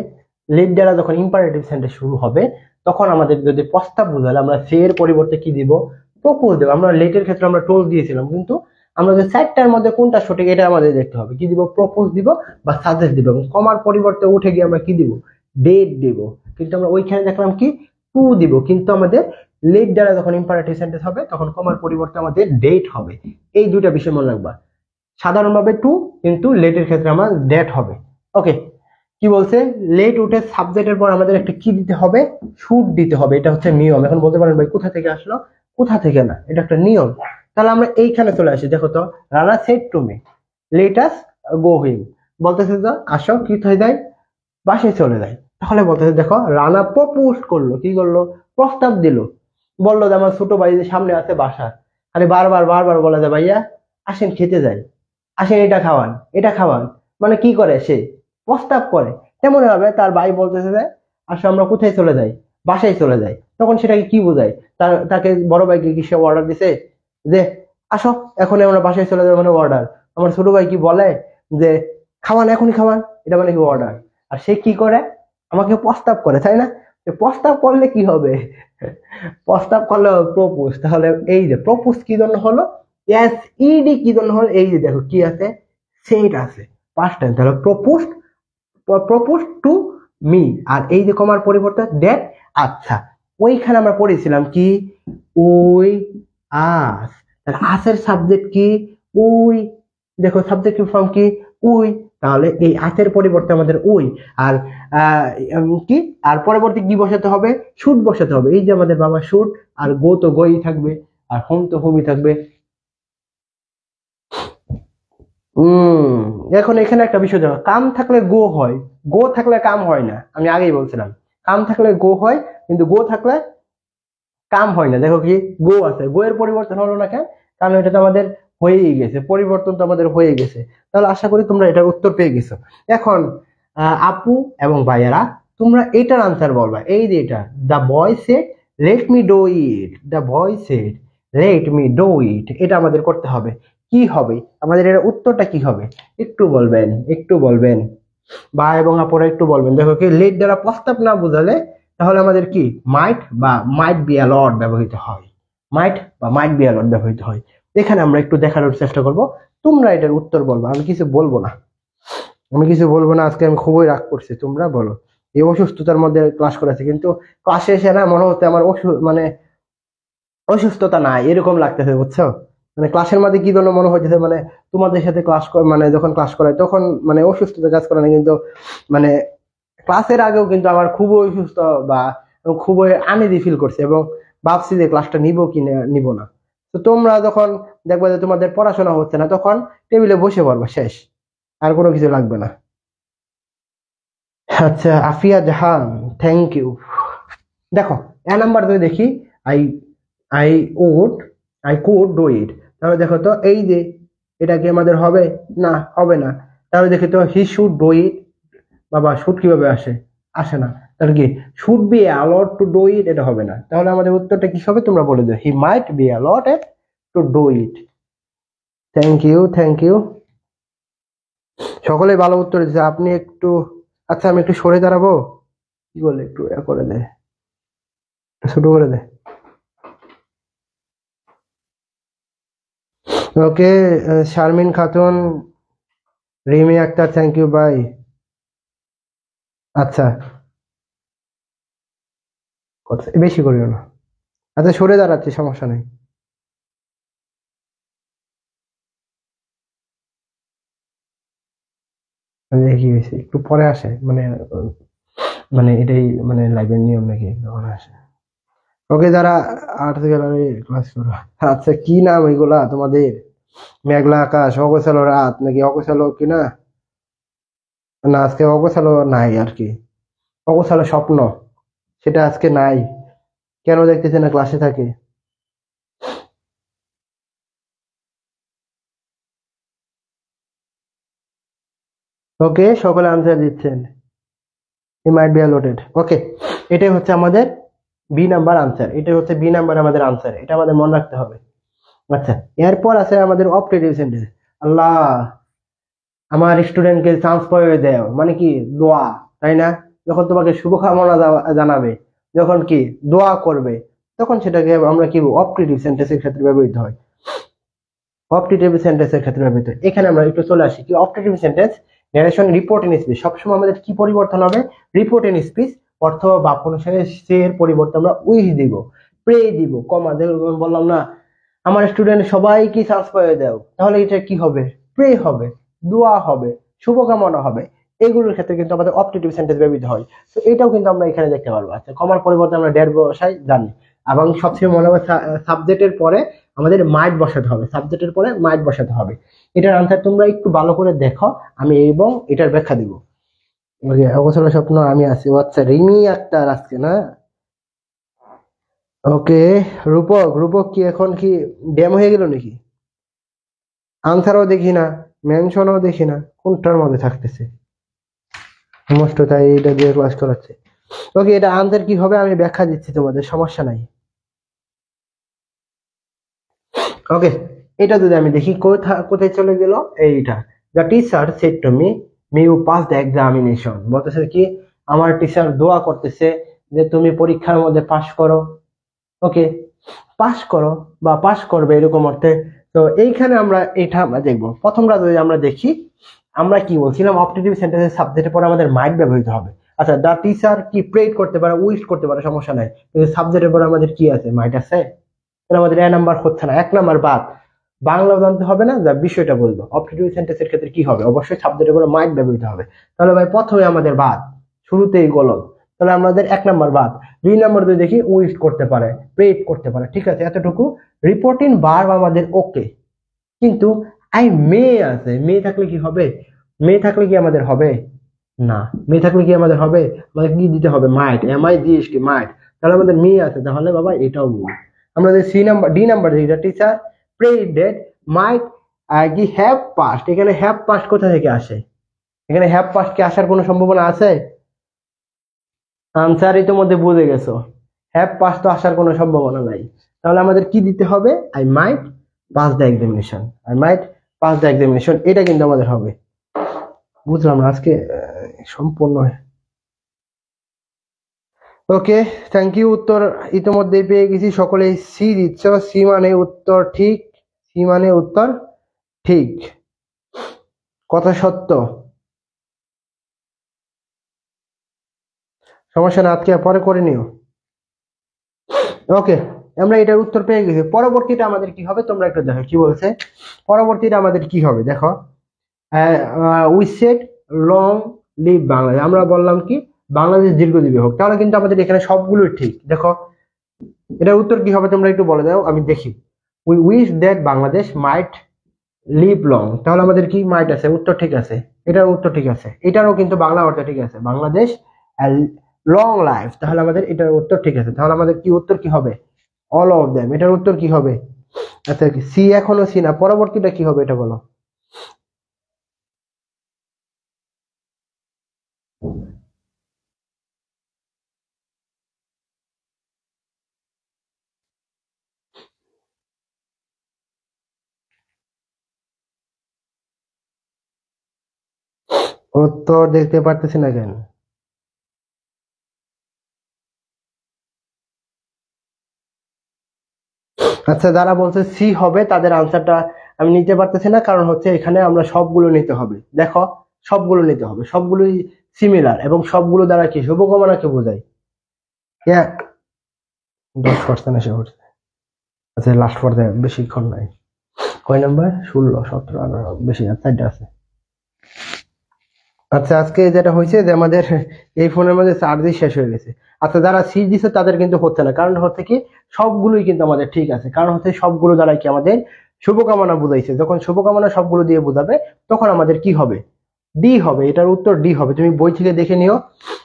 লেট দ্বারা যখন ইম্পারেটিভ সেন্টেন্স শুরু হবে তখন আমাদের যদি প্রস্তাব বোঝালে আমরা সে এর পরিবর্তে কি দিব, প্রপোজ দেবো। আমরা লেটের ক্ষেত্রে আমরা টোল দিয়েছিলাম, কিন্তু আমরা যে চারটার মধ্যে কোনটা সঠিক এটা আমাদের দেখতে হবে, কি দিব, প্রপোজ দিব বা সাজেস্ট দিব। এবং কমার পরিবর্তে উঠে গিয়ে আমরা কি দিব, ডেট দিব। কিন্তু আমরা ওইখানে দেখলাম কি টু দিব, কিন্তু আমাদের লেট দ্বারা যখন ইম্পারেটিভ সেন্টেন্স হবে তখন কমার পরিবর্তে আমাদের ডেট হবে। এই দুইটা বিষয় মনে রাখবা, সাধারণভাবে টু, কিন্তু লেটের ক্ষেত্রে আমার ডেট হবে। ওকে, কি বলছে, লেট উঠে সাবজেক্টের পর আমাদের একটা কি দিতে হবে, শুড দিতে হবে। এটা হচ্ছে নিয়ম। এখন বলতে পারেন ভাই কোথা থেকে আসলো, কোথা থেকে না, এটা একটা নিয়ম। তাহলে আমরা এইখানে চলে আসি, দেখো তো Rana said to me let us go him, বলতেছে তো আসো কি হয়ে যায়, বাসায় চলে যায়। তাহলে বলতেছে দেখো রানা প্রপোজ করলো, কি করলো, প্রস্তাব দিল, বললো যে আমার ছোট ভাই যে সামনে আছে বাসা, খালি বারবার বারবার বলা যায় ভাইয়া আসেন খেতে যাই, আসেন এটা খাওয়ান, এটা খাওয়ান, মানে কি করে সে প্রস্তাব করে। তেমন ভাবে তার ভাই বলতেছে যে আসো আমরা কোথায় চলে যাই, বাসায় চলে যাই, তখন সেটাকে কি বোঝায়, তাকে বড় ভাইকে কি সে অর্ডার দিছে যে আসো এখন আমরা বাসায় চলে যাবো, মানে অর্ডার। আমার ছোট ভাই কি বলে যে খাওয়ান এখনই খাওয়ান, এটা মানে কি অর্ডার। আর সে কি করে, আমাকে প্রস্তাব করে, তাই না? প্রস্তাব করলে কি হবে, প্রস্তাব করলে প্রপোজ। তাহলে এই যে প্রপোজ কি জন্য হলো, এস ইডি কি জন্য হলো, এই যে দেখো কি আছে, সেট আছে পাস্ট টেন্স, তাহলে প্রপোজ, প্রপোজ টু মি, আর এই যে কমার পরিবর্তে ডেট। আচ্ছা, ওইখানে আমরা পড়েছিলাম কি ওই আস, তাহলে আসের সাবজেক্ট কি ওই, দেখো সাবজেক্টিভ ফর্ম কি ওই, তাহলে এই আসের পরিবর্তে আমাদের ওই, আর কি আর পরবর্তী কি বসাতে হবে শুড বসাতে হবে। এই যে আমাদের বাবা শুড, আর গো তো গোই থাকবে, আর হোম তো হোমই থাকবে। এখন এখানে একটা বিষয় দেখো, কাম থাকলে গো হয়, গো থাকলে কাম হয় না, আমি আগেই বলছিলাম কাম থাকলে গো হয়, কিন্তু গো থাকলে কাম হয় না। দেখো কি গো আছে, গো এর পরিবর্তন হলো না কেন, কারণ এটা তো আমাদের হয়েই গেছে, পরিবর্তন তো আমাদের হয়ে গেছে। তাহলে আশা করি তোমরা এটার উত্তর পেয়ে গেছো। এখন আপু এবং ভাইয়ারা তোমরা এটার আনসার বলবা, এই যে এটা the boy said let me do it, the boy said let me do it, এটা আমাদের করতে হবে। কি হবে আমাদের এর উত্তরটা কি হবে একটু বলবেন, একটু বলবেন, বা এবং আপুরা একটু বলবেন। দেখো কি লেট দ্বারা প্রস্তাব না বোঝালে তাহলে আমাদের কি মাইট বা মাইট বি অ্যালট ব্যবহৃত হয়, মাইট বা মাইট বি অ্যালট ব্যবহৃত হয়। এখানে আমরা একটু দেখানোর চেষ্টা করব, তোমরা এটার উত্তর বলবো, আমি কিছু বলবো না, আমি কিছু বলবো না, আজকে আমি খুবই রাগ করছি। তোমরা বলো, এই অসুস্থতার মধ্যে ক্লাস করেছে, কিন্তু ক্লাসে এসে না মনে হচ্ছে আমার মানে অসুস্থতা নাই এরকম লাগতেছে, বুঝছো? মানে ক্লাসের মধ্যে কি জন্য মনে হচ্ছে মানে তোমাদের সাথে ক্লাস মানে যখন ক্লাস করায় তখন মানে অসুস্থতা কাজ করে না, কিন্তু মানে ক্লাসের আগেও কিন্তু আমার খুবই অসুস্থ বা খুবই আনইজি ফিল করছে, এবং ভাবছি যে ক্লাসটা নিব কি নিব না। তো তোমরা যখন দেখবে যে তোমাদের পড়াশোনা হচ্ছে না তখন টেবিলে বসে পড়বা, শেষ, আর কোনো কিছু লাগবে না। আচ্ছা আফিয়া জাহান, থ্যাংক ইউ। দেখো এ নাম্বার যদি দেখি I I would I could do it, তাহলে দেখো তো এই যে এটা কি আমাদের হবে না, হবে না। তাহলে দেখি তো হি শুড ডু ইট, বাবা শুড কিভাবে আসে, আসে না, তাহলে কি should be allowed to do ইট, এটা হবে না। তাহলে আমাদের উত্তরটা কি হবে তোমরা বলে দাও, he might be allowed to do it. Thank you, thank you, সকলে ভালো উত্তর দিচ্ছে। আপনি একটু, আচ্ছা আমি একটু সরে দাঁড়াবো, কি বলে একটু করে দে, ছোট করে দে। ওকে, শারমিন খাতুন, রিমি আক্তার, থ্যাংক ইউ ভাই। আচ্ছা বেশি করিও না, আচ্ছা সরে দাঁড়াচ্ছি, সমস্যা নেই। কি হয়েছে একটু পরে আসে মানে মানে এটাই মানে লাইভের নিয়ম নাকি তখন আসে। ওকে যারা আর্ট গ্যালারি ক্লাস করো, আচ্ছা কি নাম এগুলা তোমাদের, মেঘলা আকাশ, অগোছালো রাত নাকি অগোছালো কিনা, না আজকে অগোছালো নাই আর কি, অগোছালো স্বপ্ন, সেটা আজকে নাই, কেন দেখতেছে না ক্লাসে থাকে। ওকে সকলে আনসার দিচ্ছেন, ই মাইট বি অ্যালোটেড। ওকে এটাই হচ্ছে আমাদের বি নাম্বার আনসার, এটাই হচ্ছে বি নাম্বার আমাদের আনসার, এটা আমাদের মনে রাখতে হবে। আচ্ছা এরপর আছে আমাদের অপটেটিভ সেন্টেন্স। আল্লাহ আমার স্টুডেন্টকে চান্স পাইয়ে দেও, মানে কি দোয়া, তাই না? যখন তোমাকে শুভকামনা জানাবে, যখন কি দোয়া করবে, তখন সেটাকে আমরা কি অপটেটিভ সেন্টেন্সের ক্ষেত্রে ব্যবহৃত হয়, অপটেটিভ সেন্টেন্সের ক্ষেত্রে ব্যবহৃত হয়। এখানে আমরা একটু চলে আসি কি optative sentence, narration report in speech, সবসময় আমাদের কি পরিবর্তন হবে, রিপোর্ট ইন স্পিচ, অর্থ বাক্য অনুসারে এর পরিবর্তে আমরা উইশ দিব, প্রে দিব, কমা, বললাম না আমার স্টুডেন্ট সবাইকে চান্স পাইয়ে দাও, তাহলে এটা কি হবে, প্রে হবে, দোয়া হবে, শুভকামনা হবে, এগুলোর ক্ষেত্রে কিন্তু আমাদের অপটেটিভ সেন্টেন্স ব্যবহৃত হয়। তো এটাও কিন্তু আমরা এখানে দেখতে পারবো। আচ্ছা কমার পরিবর্তে আমরা ড্যাট বসাই জানি, এবং সবচেয়ে মনে হবে সাবজেক্টের পরে আমাদের মাইট বসাতে হবে, সাবজেক্টের পরে মাইট বসাতে হবে। এটার আনসার তোমরা একটু ভালো করে দেখো, আমি এবং এটার ব্যাখ্যা দিব। অবসর স্বপ্ন আমি আছি, আচ্ছা রিমি আক্তার আজকে না, ওকে। রূপক, রূপক কি এখন কি ড্যাম হয়ে গেল নাকি, আনসারও দেখি না, মেনশনও দেখি না, কোনটার মধ্যে থাকতেছে, সমস্ত তাই এটা দিয়ে ক্লাস করাচ্ছে। ওকে এটা আনসার কি হবে আমি ব্যাখ্যা দিচ্ছি তোমাদের, সমস্যা নাই। ওকে এটা যদি আমি দেখি কোথায় চলে গেল, এইটা the teacher said to me may you pass the examination, বলতেছে কি আমার টিচার দোয়া করতেছে যে তুমি পরীক্ষার মধ্যে পাশ করো, ওকে পাস করো বা পাস করবে এরকম অর্থে। তো এইখানে আমরা এটা আমরা দেখবো, প্রথমটা যদি আমরা দেখি আমরা কি বলছিলাম অপটেটিভ সেন্টেন্সের সাবজেক্টের পরে আমাদের মাইট ব্যবহৃত হবে, আচ্ছা, দা টিচার কি প্রেড করতে পারে, উইশ করতে পারে, সমস্যা নাই, কিন্তু সাবজেক্টের পরে আমাদের কি আছে, মাইট আছে। তাহলে আমাদের এ নাম্বার হচ্ছে না, 1 নাম্বার বাদ। বাংলাও জানতে হবে না, যা বিষয়টা বলবো। অবজেক্টিভ সেন্টেন্সের ক্ষেত্রে কি হবে, অবশ্যই সাবজেক্টের পরে মাইট ব্যবহৃত হবে। তাহলে ভাই প্রথমে আমাদের বাদ, শুরুতেই গলদ। তাহলে আমাদের 1 নাম্বার বাদ। 2 নাম্বার দিয়ে দেখি উইশ করতে পারে, প্রেড করতে পারে, ঠিক আছে, এতটুকু। রিপোর্টিং ভার্ব আমাদের ওকে, কিন্তু আই মে আছে, মে থাকলে কি হবে, মে থাকলে কি আমাদের হবে না, মে থাকলে কি আমাদের হবে, আমাদের কি দিতে হবে, might, M I G S T, might. তাহলে আমাদের মে আছে, তাহলে বাবা এটাও ভুল। আমরা যে সি নাম্বার, ডি নাম্বার দেখি, টিচার প্রেডেড মাইট কি হ্যাভ পাস্ট, এখানে হ্যাভ পাস্ট কোথা থেকে আসে, এখানে হ্যাভ পাস্ট কি আসার কোনো সম্ভাবনা আছে? আনসার ইতিমধ্যে বুঝে গেছো, হ্যাভ পাস্ট তো আসার কোনো সম্ভাবনা নাই। তাহলে আমাদের কি দিতে হবে, I might pass the examination, I might pass the examination, এটা কিন্তু আমাদের হবে। বুঝলাম না আজকে সম্পূর্ণ। ওকে, থ্যাংক ইউ। উত্তর ইতিমধ্যে পেয়ে গেছি, সকলেই সি দিচ্ছ, সি মানে উত্তর ঠিক, সি মানে উত্তর ঠিক, কথা সত্য, সমস্যা না, আজকে পরে করে নিও। ওকে, আমরা এটার উত্তর পেয়ে গেছি। পরবর্তীটা আমাদের কি হবে তোমরা একটু দেখো কি বলছে। পরবর্তীটা আমাদের কি হবে দেখো, we said long live Bangladesh, আমরা বললাম কি বাংলাদেশ দীর্ঘজীবী হোক। তাহলে কিন্তু আমাদের এখানে সবগুলোই ঠিক। দেখো এটার উত্তর কি হবে তোমরা একটু বলে দাও, আমি দেখি। We wish that Bangladesh might live long, তাহলে আমাদের কি মাইট আছে, উত্তর ঠিক আছে, এটার উত্তর ঠিক আছে, এটারও কিন্তু বাংলা অর্থ ঠিক আছে, বাংলাদেশ লং লাইফ, তাহলে আমাদের এটার উত্তর ঠিক আছে। তাহলে আমাদের কি উত্তর কি হবে, অল অফ দেম, এটার উত্তর কি হবে? আচ্ছা, সি এখনো সি না, পরবর্তীটা কি হবে এটা বলো। উত্তর দেখতে পারতেছি না কেন? আচ্ছা, যারা বলছে সি হবে তাদের আনসারটা আমি নিতে পারতেছি না, কারণ হচ্ছে এখানে আমরা সবগুলো নিতে হবে। দেখো সবগুলো নিতে হবে, সবগুলোই সিমিলার এবং সবগুলো দ্বারা কি শুভকামনাকে বোঝায়। 10% এসে পড়ছে। আচ্ছা, লাস্ট পর্যায়ে বেশিক্ষণ নাই, কয় নাম্বার, 16, 17, 18, বেশি আর 4টা আছে। আচ্ছা, আজকে যেটা হয়েছে যে আমাদের এই ফোনের মধ্যে চার্জই শেষ হয়ে গেছে। আচ্ছা, যারা সি দিচ্ছে তাদের কিন্তু হচ্ছে না, কারণ হচ্ছে কি সবগুলোই কিন্তু আমাদের ঠিক আছে, কারণ হচ্ছে সবগুলো দ্বারা কি আমাদের শুভকামনা বুঝাইছে। যখন শুভকামনা সবগুলো দিয়ে বোঝাবে তখন আমাদের কি হবে, ডি হবে, এটার উত্তর ডি হবে। তুমি বই থেকে দেখে নিও,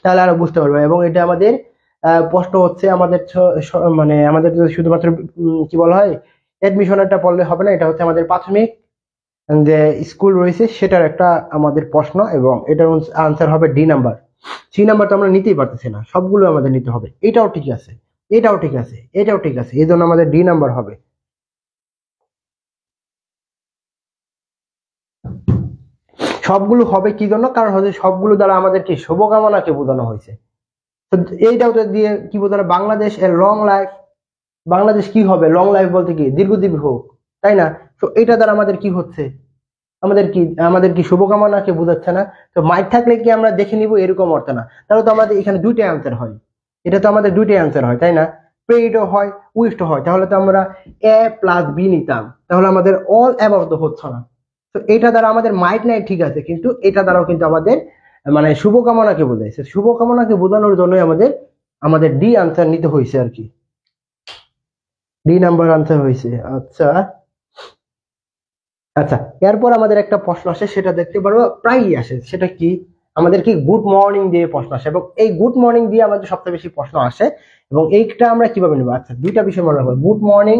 তাহলে আরো বুঝতে পারবে। এবং এটা আমাদের প্রশ্ন হচ্ছে আমাদের মানে আমাদের শুধুমাত্র কি বলা হয় এডমিশনেরটা পড়লে হবে না, এটা হচ্ছে আমাদের প্রাথমিক যে স্কুল রয়েছে সেটার একটা আমাদের প্রশ্ন, এবং এটার আনসার হবে ডি নাম্বার। সি নাম্বার তো আমরা নিতেই পারতেছি না, সবগুলো আমাদের নিতে হবে। এটাও ঠিক আছে, এটাও ঠিক আছে, এটাও ঠিক আছে, এই জন্য আমাদের ডি নাম্বার হবে। সবগুলো হবে কি জন্য, কারণ হচ্ছে সবগুলো দ্বারা আমাদের কি শুভকামনাকে বোঝানো হয়েছে। তো এইটাও তো দিয়ে কি বোঝানো, বাংলাদেশ এর লং লাইফ, বাংলাদেশ কি হবে, লং লাইফ বলতে কি দীর্ঘজীবী হোক, তাই না? তো এটা দ্বারা আমাদের কি হচ্ছে, আমাদের কি শুভকামনাকে বোঝাচ্ছে না? তো মাইক থাকলে কি আমরা দেখে নিব এরকম অর্থ না, তাহলে তো আমাদের এখানে দুইটাই অ্যান্সার হয়, এটা তো আমাদের দুইটাই অ্যান্সার হয়, তাই না? প্রেডও হয়, উইশও হয়, তাহলে তো আমরা এ প্লাস বি নিতাম, তাহলে আমাদের অল অ্যাবাউট তো হচ্ছে না। তো এটা দ্বারা আমাদের মাইট নাই ঠিক আছে, কিন্তু এটা দ্বারাও কিন্তু আমাদের মানে শুভকামনাকে বোঝাইছে, শুভকামনাকে বোঝানোর জন্যই আমাদের আমাদের ডি আনসার নিতে হয়েছে আর কি, ডি নাম্বার আনসার হয়েছে। আচ্ছা আচ্ছা, এরপর আমাদের একটা প্রশ্ন আসে, সেটা দেখতে পারবো প্রায়ই আসে, সেটা কি আমাদের কি গুড মর্নিং দিয়ে প্রশ্ন আসে, এবং এই গুড মর্নিং দিয়ে আমাদের সবচেয়ে বেশি প্রশ্ন আসে। এবং এইটা আমরা কিভাবে নেবো, আচ্ছা দুইটা বিষয় মনে রাখবো। গুড মর্নিং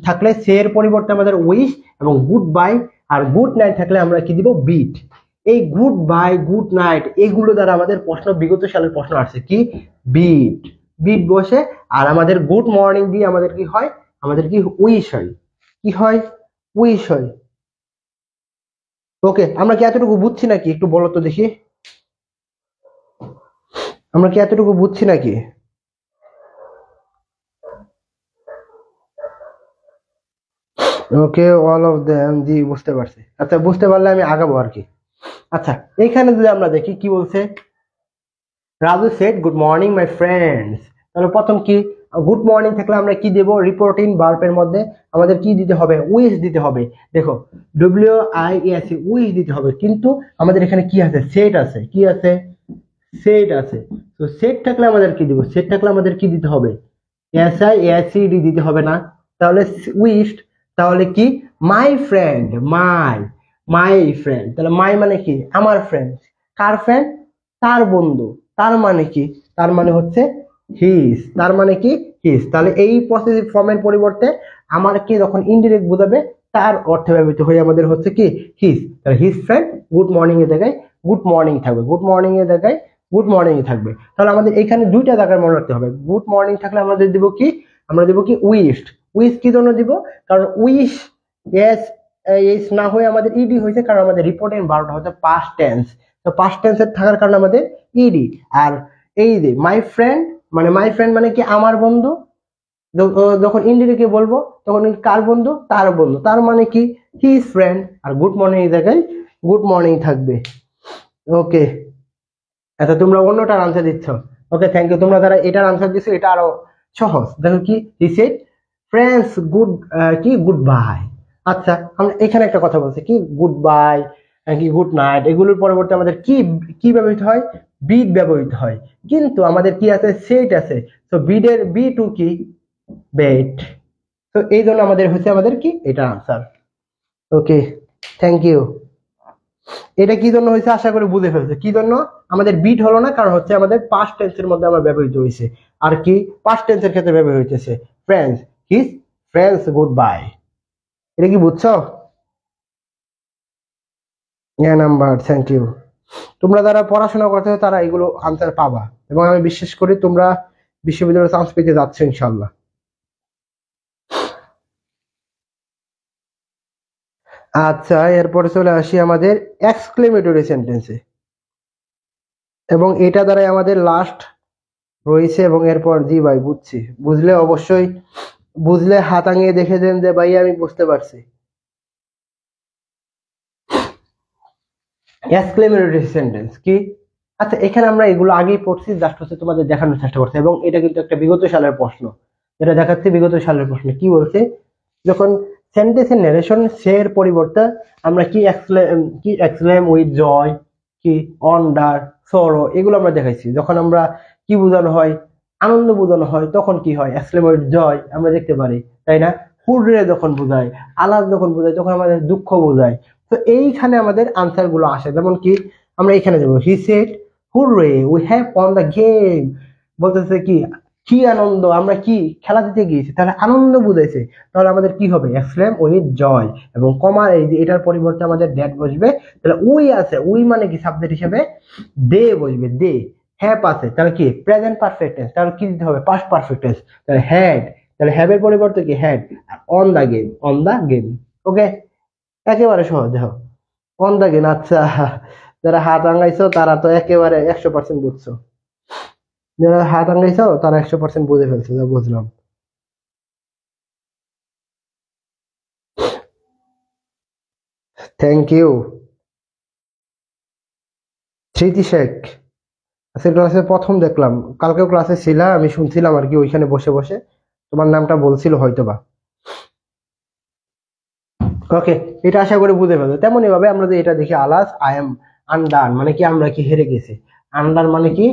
থাকলে সে এর পরিবর্তে আমাদের উইশ, এবং গুড বাই আর গুড নাইট থাকলে আমরা কি দিব, বিট। এই গুড বাই গুড নাইট এগুলো দ্বারা আমাদের প্রশ্ন, বিগত সালের প্রশ্ন আসছে কি, বিট, বিট বসে। আর আমাদের গুড মর্নিং দিয়ে আমাদের কি হয়, আমাদের কি উইশ হয়, কি হয়, উইশ হয়। ওকে, আমরা কি এতটুকু বুঝছি নাকি একটু বলো তো দেখি, আমরা কি এতটুকু বুঝছি নাকি? ওকে, অল অফ দেম, জি বুঝতে পারছি। আচ্ছা, বুঝতে পারলে আমি আগাবো আর কি। আচ্ছা, এইখানে যদি আমরা দেখি কি বলছে, Raju said good morning my friends. তাহলে প্রথম কি, গুড মর্নিং থাকলে আমরা কি দেব, রিপোর্টিং ভার্বের মধ্যে আমাদের কি দিতে হবে, উইশ দিতে হবে। দেখো WIES উইশ দিতে হবে, কিন্তু আমাদের এখানে কি আছে, সেট আছে, কি আছে, সেট আছে। তো সেট থাকলে আমাদের কি দিব, সেট থাকলে আমাদের কি দিতে হবে, SIACD দিতে হবে না। তাহলে উইশড, তাহলে কি মাই ফ্রেন্ড, মাই ফ্রেন্ড, তাহলে মাই মানে কি আমার ফ্রেন্ড, কার ফ্রেন্ড, তার বন্ধু, তার মানে কি, তার মানে হচ্ছে হিজ, তার মানে কি হিজ। তাহলে এই পসেসিভ ফর্মের পরিবর্তে আমার কি যখন ইনডিরেক্ট বোঝাবে তার অর্থে ব্যবহৃত হয়ে আমাদের হচ্ছে কি হিজ। তাহলে হিজ ফ্রেন্ড গুড মর্নিং এর জায়গায় গুড মর্নিং থাকবে, গুড মর্নিং এর জায়গায় গুড মর্নিং থাকবে। তাহলে আমাদের এখানে দুইটা জায়গায় মনে রাখতে হবে, গুড মর্নিং থাকলে আমাদের দিব কি, আমরা দিব কি উইশড। উইশ কি জন্য দিব, কারণ উইশ এস এস না হয়ে আমাদের ইডি হয়েছে, কারণ আমাদের রিপোর্টের ভার্বটা হচ্ছে পাস্ট টেন্স। তো পাস্ট টেন্সের থাকার কারণে আমাদের ইডি। আর এই যে মাই ফ্রেন্ড মানে কি আমার বন্ধু, যখন ইনডিরেক্টলি বলবো তখন কার বন্ধু, তার বন্ধু, তার মানে কি হিজ ফ্রেন্ড। আর গুড মর্নিং এর জায়গায় গুড মর্নিং থাকবে। ওকে, আচ্ছা তোমরা অন্যটার আনসার দিচ্ছ, ওকে থ্যাংক ইউ। তোমরা যারা এটার আনসার দিচ্ছ এটা আরো সহজ। দেখো কি হি সেড ফ্রেন্ডস গুড, কি গুড বাই। আচ্ছা আমরা এখানে একটা কথা বলছি কি গুড বাই, কি গুড নাইট, এগুলোর পরবর্তী আমাদের কি কি ব্যবহৃত হয়, বিড ব্যবহৃত হয়, কিন্তু আমাদের কি আছে, সেট আছে। তো বিডের বি টু কি বেট। তো এই জন্য আমাদের হচ্ছে আমাদের কি এটা আনসার। Okay thank you. এটা কি জন্য হয়েছে আশা করি বুঝে ফেলছে, কি জন্য আমাদের বিট হলো না, কারণ হচ্ছে আমাদের পাস্ট টেন্সের মধ্যে আমার ব্যবহৃত হয়েছে। আর কি পাস্ট টেন্সের ক্ষেত্রে ব্যবহৃত হইতেছে friends, his friends good bye. এটা কি বুঝছো? Number thank you. তোমরা যারা পড়াশোনা করতে তারা এগুলো আনসার পাবা, এবং আমি বিশ্বাস করি তোমরা বিশ্ববিদ্যালয়ে চান্স পেতে যাচ্ছ ইনশাল্লাহ। আচ্ছা এরপরে চলে আসি আমাদের এক্সক্লেমেটরি সেন্টেন্সে, এবং এটা দ্বারাই আমাদের লাস্ট রয়েছে। এবং এরপর জি ভাই বুঝছি, বুঝলে অবশ্যই, বুঝলে হাত আঙিয়ে দেখে দেন যে ভাই আমি বুঝতে পারছি। এক্সক্লেমেটরি সেন্টেন্স কি, আচ্ছা এখানে আমরা এগুলো আগেই পড়ছি, জাস্ট হচ্ছে তোমাদের দেখানোর চেষ্টা করছি। এবং এটা কিন্তু একটা বিগত সালের প্রশ্ন, যেটা দেখাচ্ছে বিগত সালের প্রশ্ন। কি বলছে, যখন সেন্টেন্সের নারেশন এর পরিবর্তে আমরা কি এক্সক্লেম উইথ জয়, কি অন্ডার, সরো, এগুলো আমরা দেখাইছি। যখন আমরা কি বোঝানো হয়, আনন্দ বোঝানো হয়, তখন কি হয় এক্সক্লেম উইথ জয় আমরা দেখতে পারি, তাই না। হুররে যখন বোঝায়, আলাদ যখন বোঝায়, তখন আমাদের দুঃখ বোঝায়। তো এইখানে আমাদের আনসার গুলো আসে, যেমন কি আমরা এখানে যাবো, he said hurray we have won the game, বলতেছে কি কি আনন্দ, আমরা কি খেলা দিতে গিয়েছি, তাহলে আনন্দ বুঝাইছে। তাহলে আমাদের কি হবে, এক্সক্লেম উইথ জয়, এবং কমা এই যে এটার পরিবর্তে আমাদের ড্যাট বসবে। তাহলে উই আছে, উই মানে কি সাবজেক্ট হিসেবে দে বসবে, দে। হ্যাভ আছে, তাহলে কি প্রেজেন্ট পারফেক্ট টেন্স, তাহলে কি দিতে হবে পাস্ট পারফেক্ট টেন্স। তাহলে হ্যাড, তাহলে হ্যাভ এর পরিবর্তে কি had. On the game, on the game. Okay একেবারে সহজ। দেখো অন দা গেম, আচ্ছা যারা হাত আঙ্গাইছো তারা তো একেবারে 100% বুঝছো, যারা হাত আঙ্গাইছো তারা 100% বুঝে ফেলছো, যা বুঝলাম। থ্যাংক ইউ স্মৃতি শেখ। আজকের ক্লাসে প্রথম দেখলাম, কালকেও ক্লাসে ছিলা, আমি শুনছিলাম আর কি ওইখানে বসে বসে, তোমার নামটা বলছিল হয়তোবা। ওকে এটা আশা করি বুঝে ফেলছো। তেমনই ভাবে আমরা যে এটা দেখি আলাস আই এম আন্ডান মানে কি আমরা কি হেরে গেছি, আন্ডার মানে কি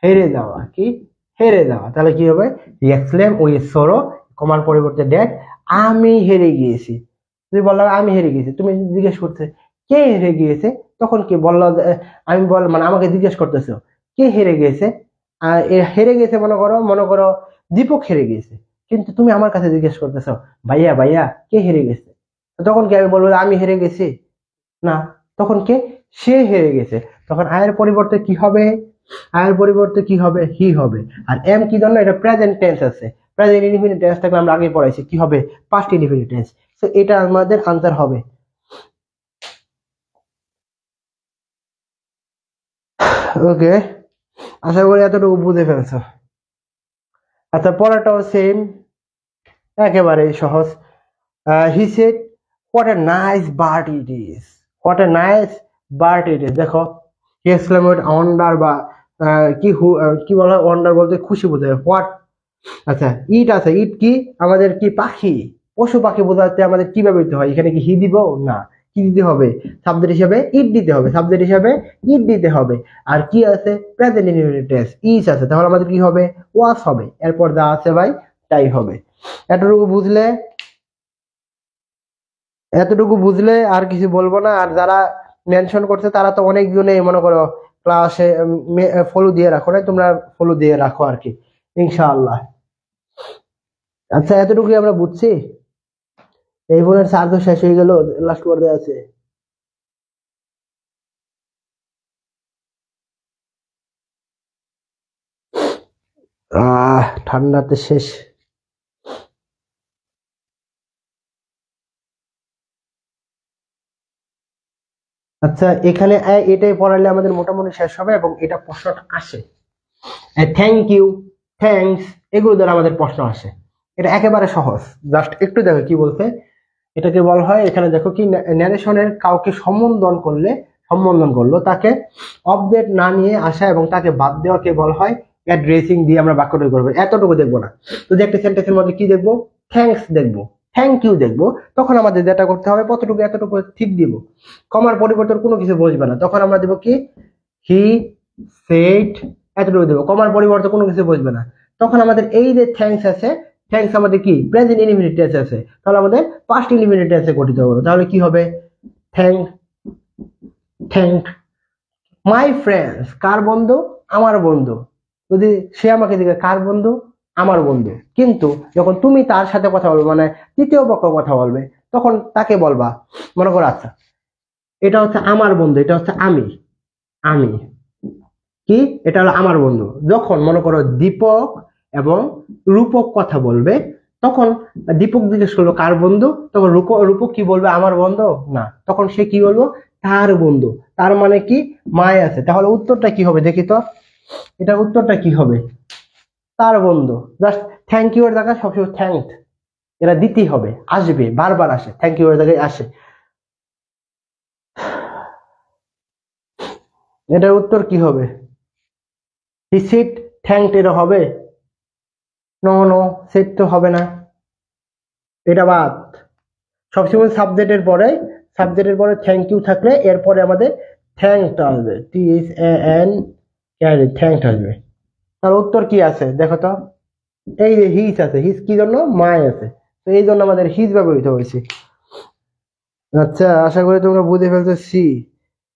হেরে যাওয়া, কি হেরে যাওয়া। তাহলে কি হবে, এক্সক্লেম উইথ সরো, কমার পরিবর্তে ড্যাট, আমি হেরে গিয়েছি। তুমি বললাম আমি হেরে গিয়েছি, তুমি জিজ্ঞেস করছে কে হেরে গিয়েছে, তখন কি বললো, আমি বল মানে আমাকে জিজ্ঞেস করতেছো কে হেরে গিয়েছে। হেরে গেছে মনে করো দীপক হেরে গিয়েছে, কিন্তু তুমি আমার কাছে জিজ্ঞেস করতেছো ভাইয়া ভাইয়া কে হেরে গেছে, তখন কি আমি বলবো আমি হেরে গেছি, না, তখন কে সে হেরে গেছে। তখন আয়ের পরিবর্তে কি হবে, আয়ের পরিবর্তে কি হবে, হি হবে। আর এম কি জন্য, এটা প্রেজেন্ট টেন্স আছে, প্রেজেন্ট ইনডিফিনিট টেন্স থাকলে আমরা আগে পড়াইছি কি হবে পাস্ট ইনডিফিনিট টেন্স। তো এটা আমাদের আনসার হবে। ওকে আশা করি এতটুকু বুঝে ফেলছো। আচ্ছা পরেরটাও সেম, একেবারে সহজ। He said what a nice bird it is, what a nice bird it is. দেখো হি এক্সক্লেমেড অন্ডার বা কি বলা হয়, ওয়ান্ডার বলতে খুশি বোঝায়, হোয়াট। আচ্ছা, ইট আছে, ইট কি আমাদের কি পাখি, পশু পাখি বোঝাতে আমাদের কি ব্যবহৃত হয়, এখানে কি হি দিব না, কি দিতে হবে, সাবজেক্ট হিসাবে ইট দিতে হবে, সাবজেক্ট হিসাবে ইট দিতে হবে। আর কি আছে, প্রেজেন্ট ইনডিফিনিট টেন্স ইজ আছে, তাহলে আমাদের কি হবে, ওয়াজ হবে, এরপর যা আছে ভাই তাই হবে। এতটুকু বুঝলে, এতটুকু বুঝলে আর কিছু বলবো না। আর যারা মেনশন করছে তারা তো অনেকজনে মনে করো ক্লাসে ফলো দিয়ে রাখো না, তোমরা ফলো দিয়ে রাখো আর কি, ইনশাআল্লাহ। আচ্ছা, এতটুকুই আমরা বুঝছি। এই ফোনের চার্জ শেষ হয়ে গেল, লাস্ট পর্যায়ে আছে। ঠান্ডাতে শেষ। আচ্ছা, এখানে এটাই পড়ালে আমাদের মোটামুটি শেষ হবে এবং এটা প্রশ্নটা আসে। থ্যাংক ইউ, থ্যাঙ্কস, এগুলো দ্বারা আমাদের প্রশ্ন আসে। এটা একেবারে সহজ, জাস্ট একটু দেখো কি বলছে। এটাকে বলা হয়, এখানে দেখো কি, ন্যারেশনের কাউকে সম্বোধন করলো, তাকে অবজেক্ট না নিয়ে আসা এবং তাকে বাদ দেওয়াকে বলা হয় অ্যাড্রেসিং দিয়ে আমরা বাক্য তৈরি করবো। এতটুকু দেখবো না, যদি একটা সেন্টেন্সের মধ্যে কি দেখবো, থ্যাঙ্কস দেখবো, থ্যাংক ইউ দেখবো, তখন আমাদের যেটা করতে হবে, কতটুকু এতটুকু ঠিক দিব, কমার পরিবর্তন কোনো কিছু বসবে না, তখন আমরা দেবো কি, হি সেড, এতটুকু দেবো, কমার পরিবর্তন কোনো কিছু বসবে না। তখন আমাদের এই যে থ্যাঙ্কস আছে, থ্যাঙ্কস আমাদের কি প্রেজেন্ট ইনডিফিনিট টেন্স আছে, তাহলে আমাদের পাস্ট ইনডিফিনিট টেন্সে গঠিত হবে, তাহলে কি হবে, থ্যাংক, থ্যাংক মাই ফ্রেন্ডস, কার বন্ধু, আমার বন্ধু। যদি সে আমাকে দিকে, কার বন্ধু, আমার বন্ধু। কিন্তু যখন তুমি তার সাথে কথা বলবে, মানে তৃতীয় পক্ষ কথা বলবে, তখন তাকে বলবা, মনে করো আচ্ছা এটা হচ্ছে আমার বন্ধু, এটা হচ্ছে আমি, আমি কি, এটা হলো আমার বন্ধু। যখন মনে করো দীপক এবং রূপক কথা বলবে, তখন দীপক জিজ্ঞেস করলো কার বন্ধু, তখন রূপক কি বলবে, আমার বন্ধু না, তখন সে কি বলবো, তার বন্ধু। তার মানে কি, মায় আছে, তাহলে উত্তরটা কি হবে দেখি তো, এটা উত্তরটা কি হবে, তার বন্ধু। জাস্ট থ্যাংক ইউ এর জায়গায় সবসময় থ্যাংক, এটা দিতেই হবে, আসবে, বারবার আসে, থ্যাংক ইউ এর জায়গায় আসে। এটার উত্তর কি হবে, হি সিট থ্যাংক, এটা হবে, নো নো, সেট তো হবে না, এটা বাদ। সবসময় সাবজেক্টের পরে থ্যাংক ইউ থাকলে এরপরে আমাদের থ্যাংকটা আসবে, THAN, থ্যাংক আসবে। তার উত্তর কি আছে দেখো তো, এই যে হিজ আছে, হিজ কি জন্য, মায় আছে, তো এই জন্য আমাদের হিজ ব্যবহৃত হয়েছে। আচ্ছা, আশা করি তোমরা বুঝে ফেলছো।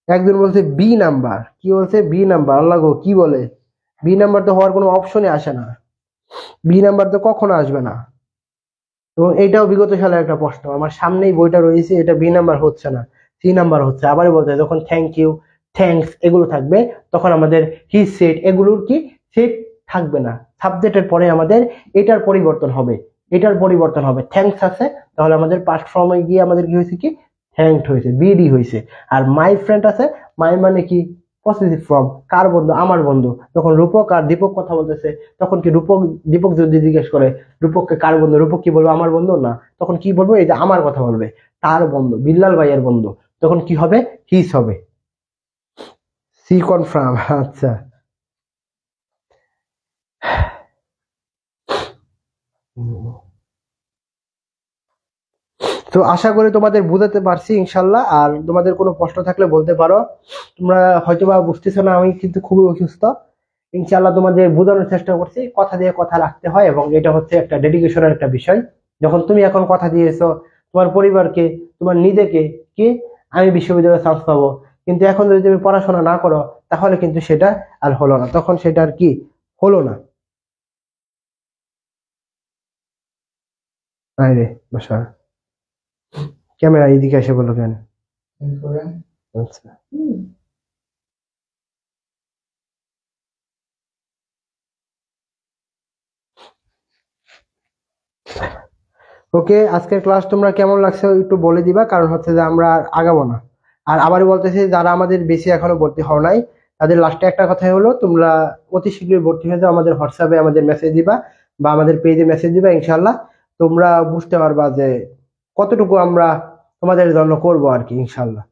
একজন বলছে বি নাম্বার, কি বলছে, বি নাম্বার, আল্লাহ গো কি বলে, বি নাম্বার তো হওয়ার কোনো অপশনই আসে না, বি নাম্বার তো কখনো আসবে না। এবং এইটাও বিগত সালের একটা প্রশ্ন, আমার সামনেই বইটা রয়েছে, এটা বি নাম্বার হচ্ছে না, সি নাম্বার হচ্ছে। আবার বলতে হয়, যখন থ্যাংক ইউ, থ্যাঙ্কস এগুলো থাকবে, তখন আমাদের হি সেড এগুলোর কি সেট থাকবে না, সাবজেক্টের পরে আমাদের এটার পরিবর্তন হবে, এটার পরিবর্তন হবে, থ্যাঙ্কস আছে, তাহলে আমাদের পাস্ট ফর্মে গিয়ে আমাদের কি হয়েছে, কি থ্যাঙ্কড হয়েছে, বিডি হয়েছে। আর মাই ফ্রেন্ড আছে, মাই মানে কি পজিটিভ ফর্ম, কার বন্ধু, আমার বন্ধু। তখন রূপক আর দীপক কথা বলতেছে, তখন কি দীপক যদি জিজ্ঞেস করে রূপককে কার বন্ধু, রূপক কি বলবো, আমার বন্ধু না, তখন কি বলবো, এই যে আমার কথা বলবে, তার বন্ধু, বিল্লাল ভাইয়ের বন্ধু, তখন কি হবে, হিস হবে। সি কনফার্ম, আচ্ছা। তো আশা করি তোমাদের বুঝাতে পারছি ইনশাল্লাহ। আর তোমাদের কোনো প্রশ্ন থাকলে বলতে পারো। তোমরা হয়তোবা বুঝতেছো না, আমি কিন্তু খুবই অসুস্থ। ইনশাল্লাহ তোমাদের বোঝানোর চেষ্টা করছি, কথা দিয়ে কথা রাখতে হয় এবং এটা হচ্ছে একটা ডেডিকেশনের একটা বিষয়। যখন তুমি এখন কথা দিয়েছো তোমার পরিবারকে, তোমার নিজেকে, কি আমি বিশ্ববিদ্যালয়ে চান্স পাবো, কিন্তু এখন যদি তুমি পড়াশোনা না করো, তাহলে কিন্তু সেটা আর হলো না, তখন সেটা আর কি হলো না। আরে বাসা, ক্যামেরা এইদিকে এসে বলো কেন, আচ্ছা। ওকে, আজকের ক্লাস তোমরা কেমন লাগছে একটু বলে দিবা, কারণ হচ্ছে যে আমরা আর আগাবো না। আর আবারও বলতেছি, যারা আমাদের বেশি এখনো ভর্তি হও নাই, তাদের লাস্টে একটা কথাই হলো, তোমরা অতি শীঘ্রই ভর্তি হয়ে যাও, আমাদের হোয়াটসঅ্যাপে আমাদের মেসেজ দিবা বা আমাদের পেজে মেসেজ দিবা, ইনশাল্লাহ তোমরা বুঝতে পারবা যে কতটুকু আমরা তোমাদের জন্য করবো আর কি, ইনশাল্লাহ।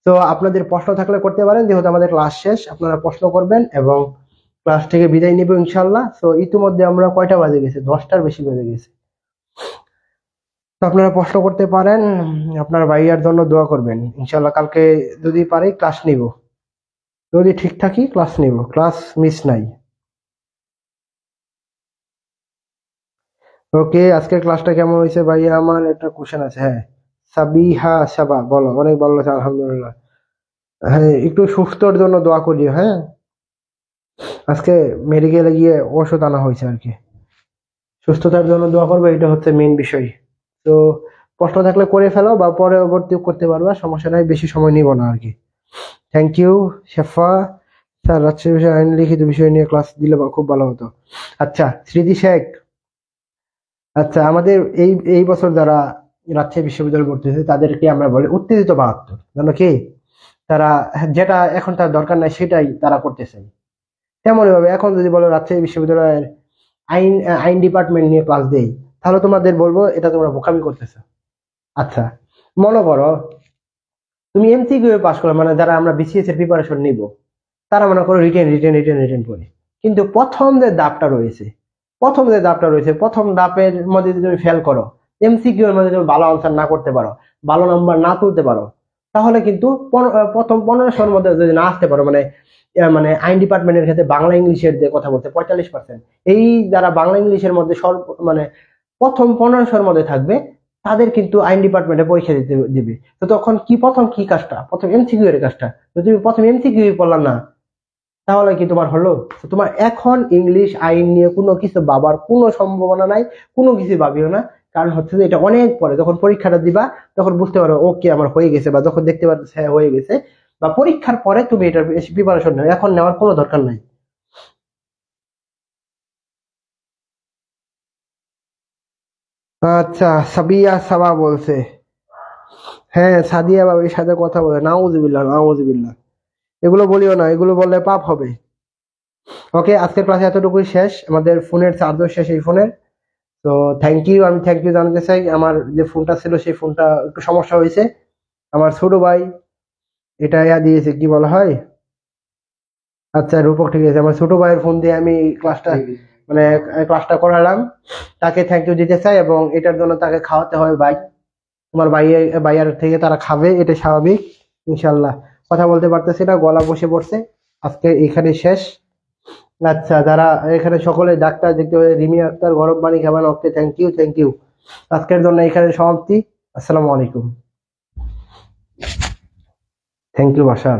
তো আপনাদের প্রশ্ন থাকলে করতে পারেন, যেহেতু আমাদের ক্লাস শেষ আপনারা প্রশ্ন করবেন এবং ক্লাস থেকে বিদায় নিব ইনশাল্লাহ। তো ইতিমধ্যে আমরা কয়টা বাজে গেছে, 10টার বেশি বেজে গেছে। তো আপনারা প্রশ্ন করতে পারেন, আপনার ভাইয়ার জন্য দোয়া করবেন। ইনশাল্লাহ কালকে যদি পারি ক্লাস নিব, যদি ঠিক থাকি ক্লাস নিব, ক্লাস মিস নাই। ওকে, আজকের ক্লাসটা কেমন হয়েছে ভাইয়া? আমার একটা কোশ্চেন আছে। হ্যাঁ, সাবিহা সাবা বলো। অনেক ভালো আছে আলহামদুলিল্লাহ। হ্যাঁ, একটু সুস্থর জন্য দোয়া করিও। হ্যাঁ, আজকে মেডিকেলে গিয়ে ওষুধ আনা হয়েছে আর কি। সুস্থতার জন্য দোয়া করবে, এটা হচ্ছে মেইন বিষয়। তো প্রশ্ন থাকলে করে ফেলো বা পরবর্তী করতে পারবা, সমস্যা নাই, বেশি সময় নিব না আর কি। Thank you Shefa sir. Rajshahi বিষয়ে আইন লিখিত বিষয় নিয়ে ক্লাস দিলে খুব ভালো হতো। আচ্ছা স্মৃতি শেখ, আচ্ছা আমাদের এই এই বছর যারা রাজশাহী বিশ্ববিদ্যালয়ে ভর্তি হয়েছে তাদেরকে আমরা বলি উত্তেজিত 72, জানো কি? তারা যেটা এখন তার দরকার নাই সেটাই তারা করতেছে। তেমনই ভাবে এখন যদি বলো রাজশাহী বিশ্ববিদ্যালয়ের আইন আইন ডিপার্টমেন্ট নিয়ে ক্লাস দেই, তাহলে তোমাদের বলবো এটা তোমরা বোকামি করতেছো। আচ্ছা মনে করো তুমি এমসিকিউ পাস করো, মানে যারা আমরা বিসিএস এর প্রিপারেশন নিব তারা মনে করো রিটেন করে, কিন্তু প্রথম ধাপের মধ্যে যদি তুমি ফেল করো, এমসিকিউ এর মধ্যে তুমি ভালো আনসার না করতে পারো, ভালো নাম্বার না তুলতে পারো, তাহলে কিন্তু প্রথম 1500-র মধ্যে যদি না আসতে পারো, মানে মানে আইন ডিপার্টমেন্টের ক্ষেত্রে বাংলা ইংলিশের যে কথা বলতে 45%, এই যারা বাংলা ইংলিশের মধ্যে মানে প্রথম 1500-র মধ্যে থাকবে তাদের কিন্তু আইন ডিপার্টমেন্টে পরীক্ষা দিবে। তো তখন কি প্রথম কি কাজটা, প্রথম এমসিকিউ এর কাজটা, তো তুমি প্রথম এমসিকিউ পড়লা না, তাহলে কি তোমার হলো? তো তোমার এখন ইংলিশ আইন নিয়ে কোনো কিছু ভাবার কোনো সম্ভাবনা নাই, কোনো কিছু ভাবিও না। কারণ হচ্ছে যে এটা অনেক পরে, যখন পরীক্ষাটা দিবা তখন বুঝতে পারো ওকে আমার হয়ে গেছে, বা যখন দেখতে পারো হ্যাঁ হয়ে গেছে, বা পরীক্ষার পরে তুমি এটার প্রিপারেশন নেও, এখন নেওয়ার কোনো দরকার নাই। আচ্ছা সাবিয়া সাবা বলছে, হ্যাঁ সাদিয়া বাবির সাথে কথা বলে, নাউজুবিল্লাহ নাউজুবিল্লাহ, এগুলো বলিও না, এগুলো বললে পাপ হবে। ওকে, আজকের ক্লাসে এতটুকুই শেষ, আমাদের ফোনের চার্জও শেষ এই ফোনের। তো আমি থ্যাংক ইউ জানাতে চাই। আমার যে ফোনটা ছিল সেই ফোনটা একটু সমস্যা হয়েছে, আমার ছোট ভাই এটা দিয়েছে, কি বলা হয়, আচ্ছা রূপক ঠিক আছে, আমার ছোট ভাইয়ের ফোন দিয়ে আমি ক্লাসটা মানে ক্লাসটা করালাম, তাকে থ্যাংক ইউ দিতে চাই। এবং এটার জন্য তাকে খাওয়াতে হবে ভাই, তোমার ভাইয়ের থেকে তারা খাবে, এটা স্বাভাবিক। ইনশাল্লাহ কথা বলতে পারতেছি না, গলা বসে পড়ছে। আজকে এখানে শেষ। আচ্ছা যারা এখানে সকলে ডাক্তার দেখতে পাবে, রিমি আক্তার গরম পানি খাবেন, ওকে থ্যাংক ইউ। আজকের জন্য এখানে সমাপ্তি। আসসালামু আলাইকুম। থ্যাংক ইউ বাসার।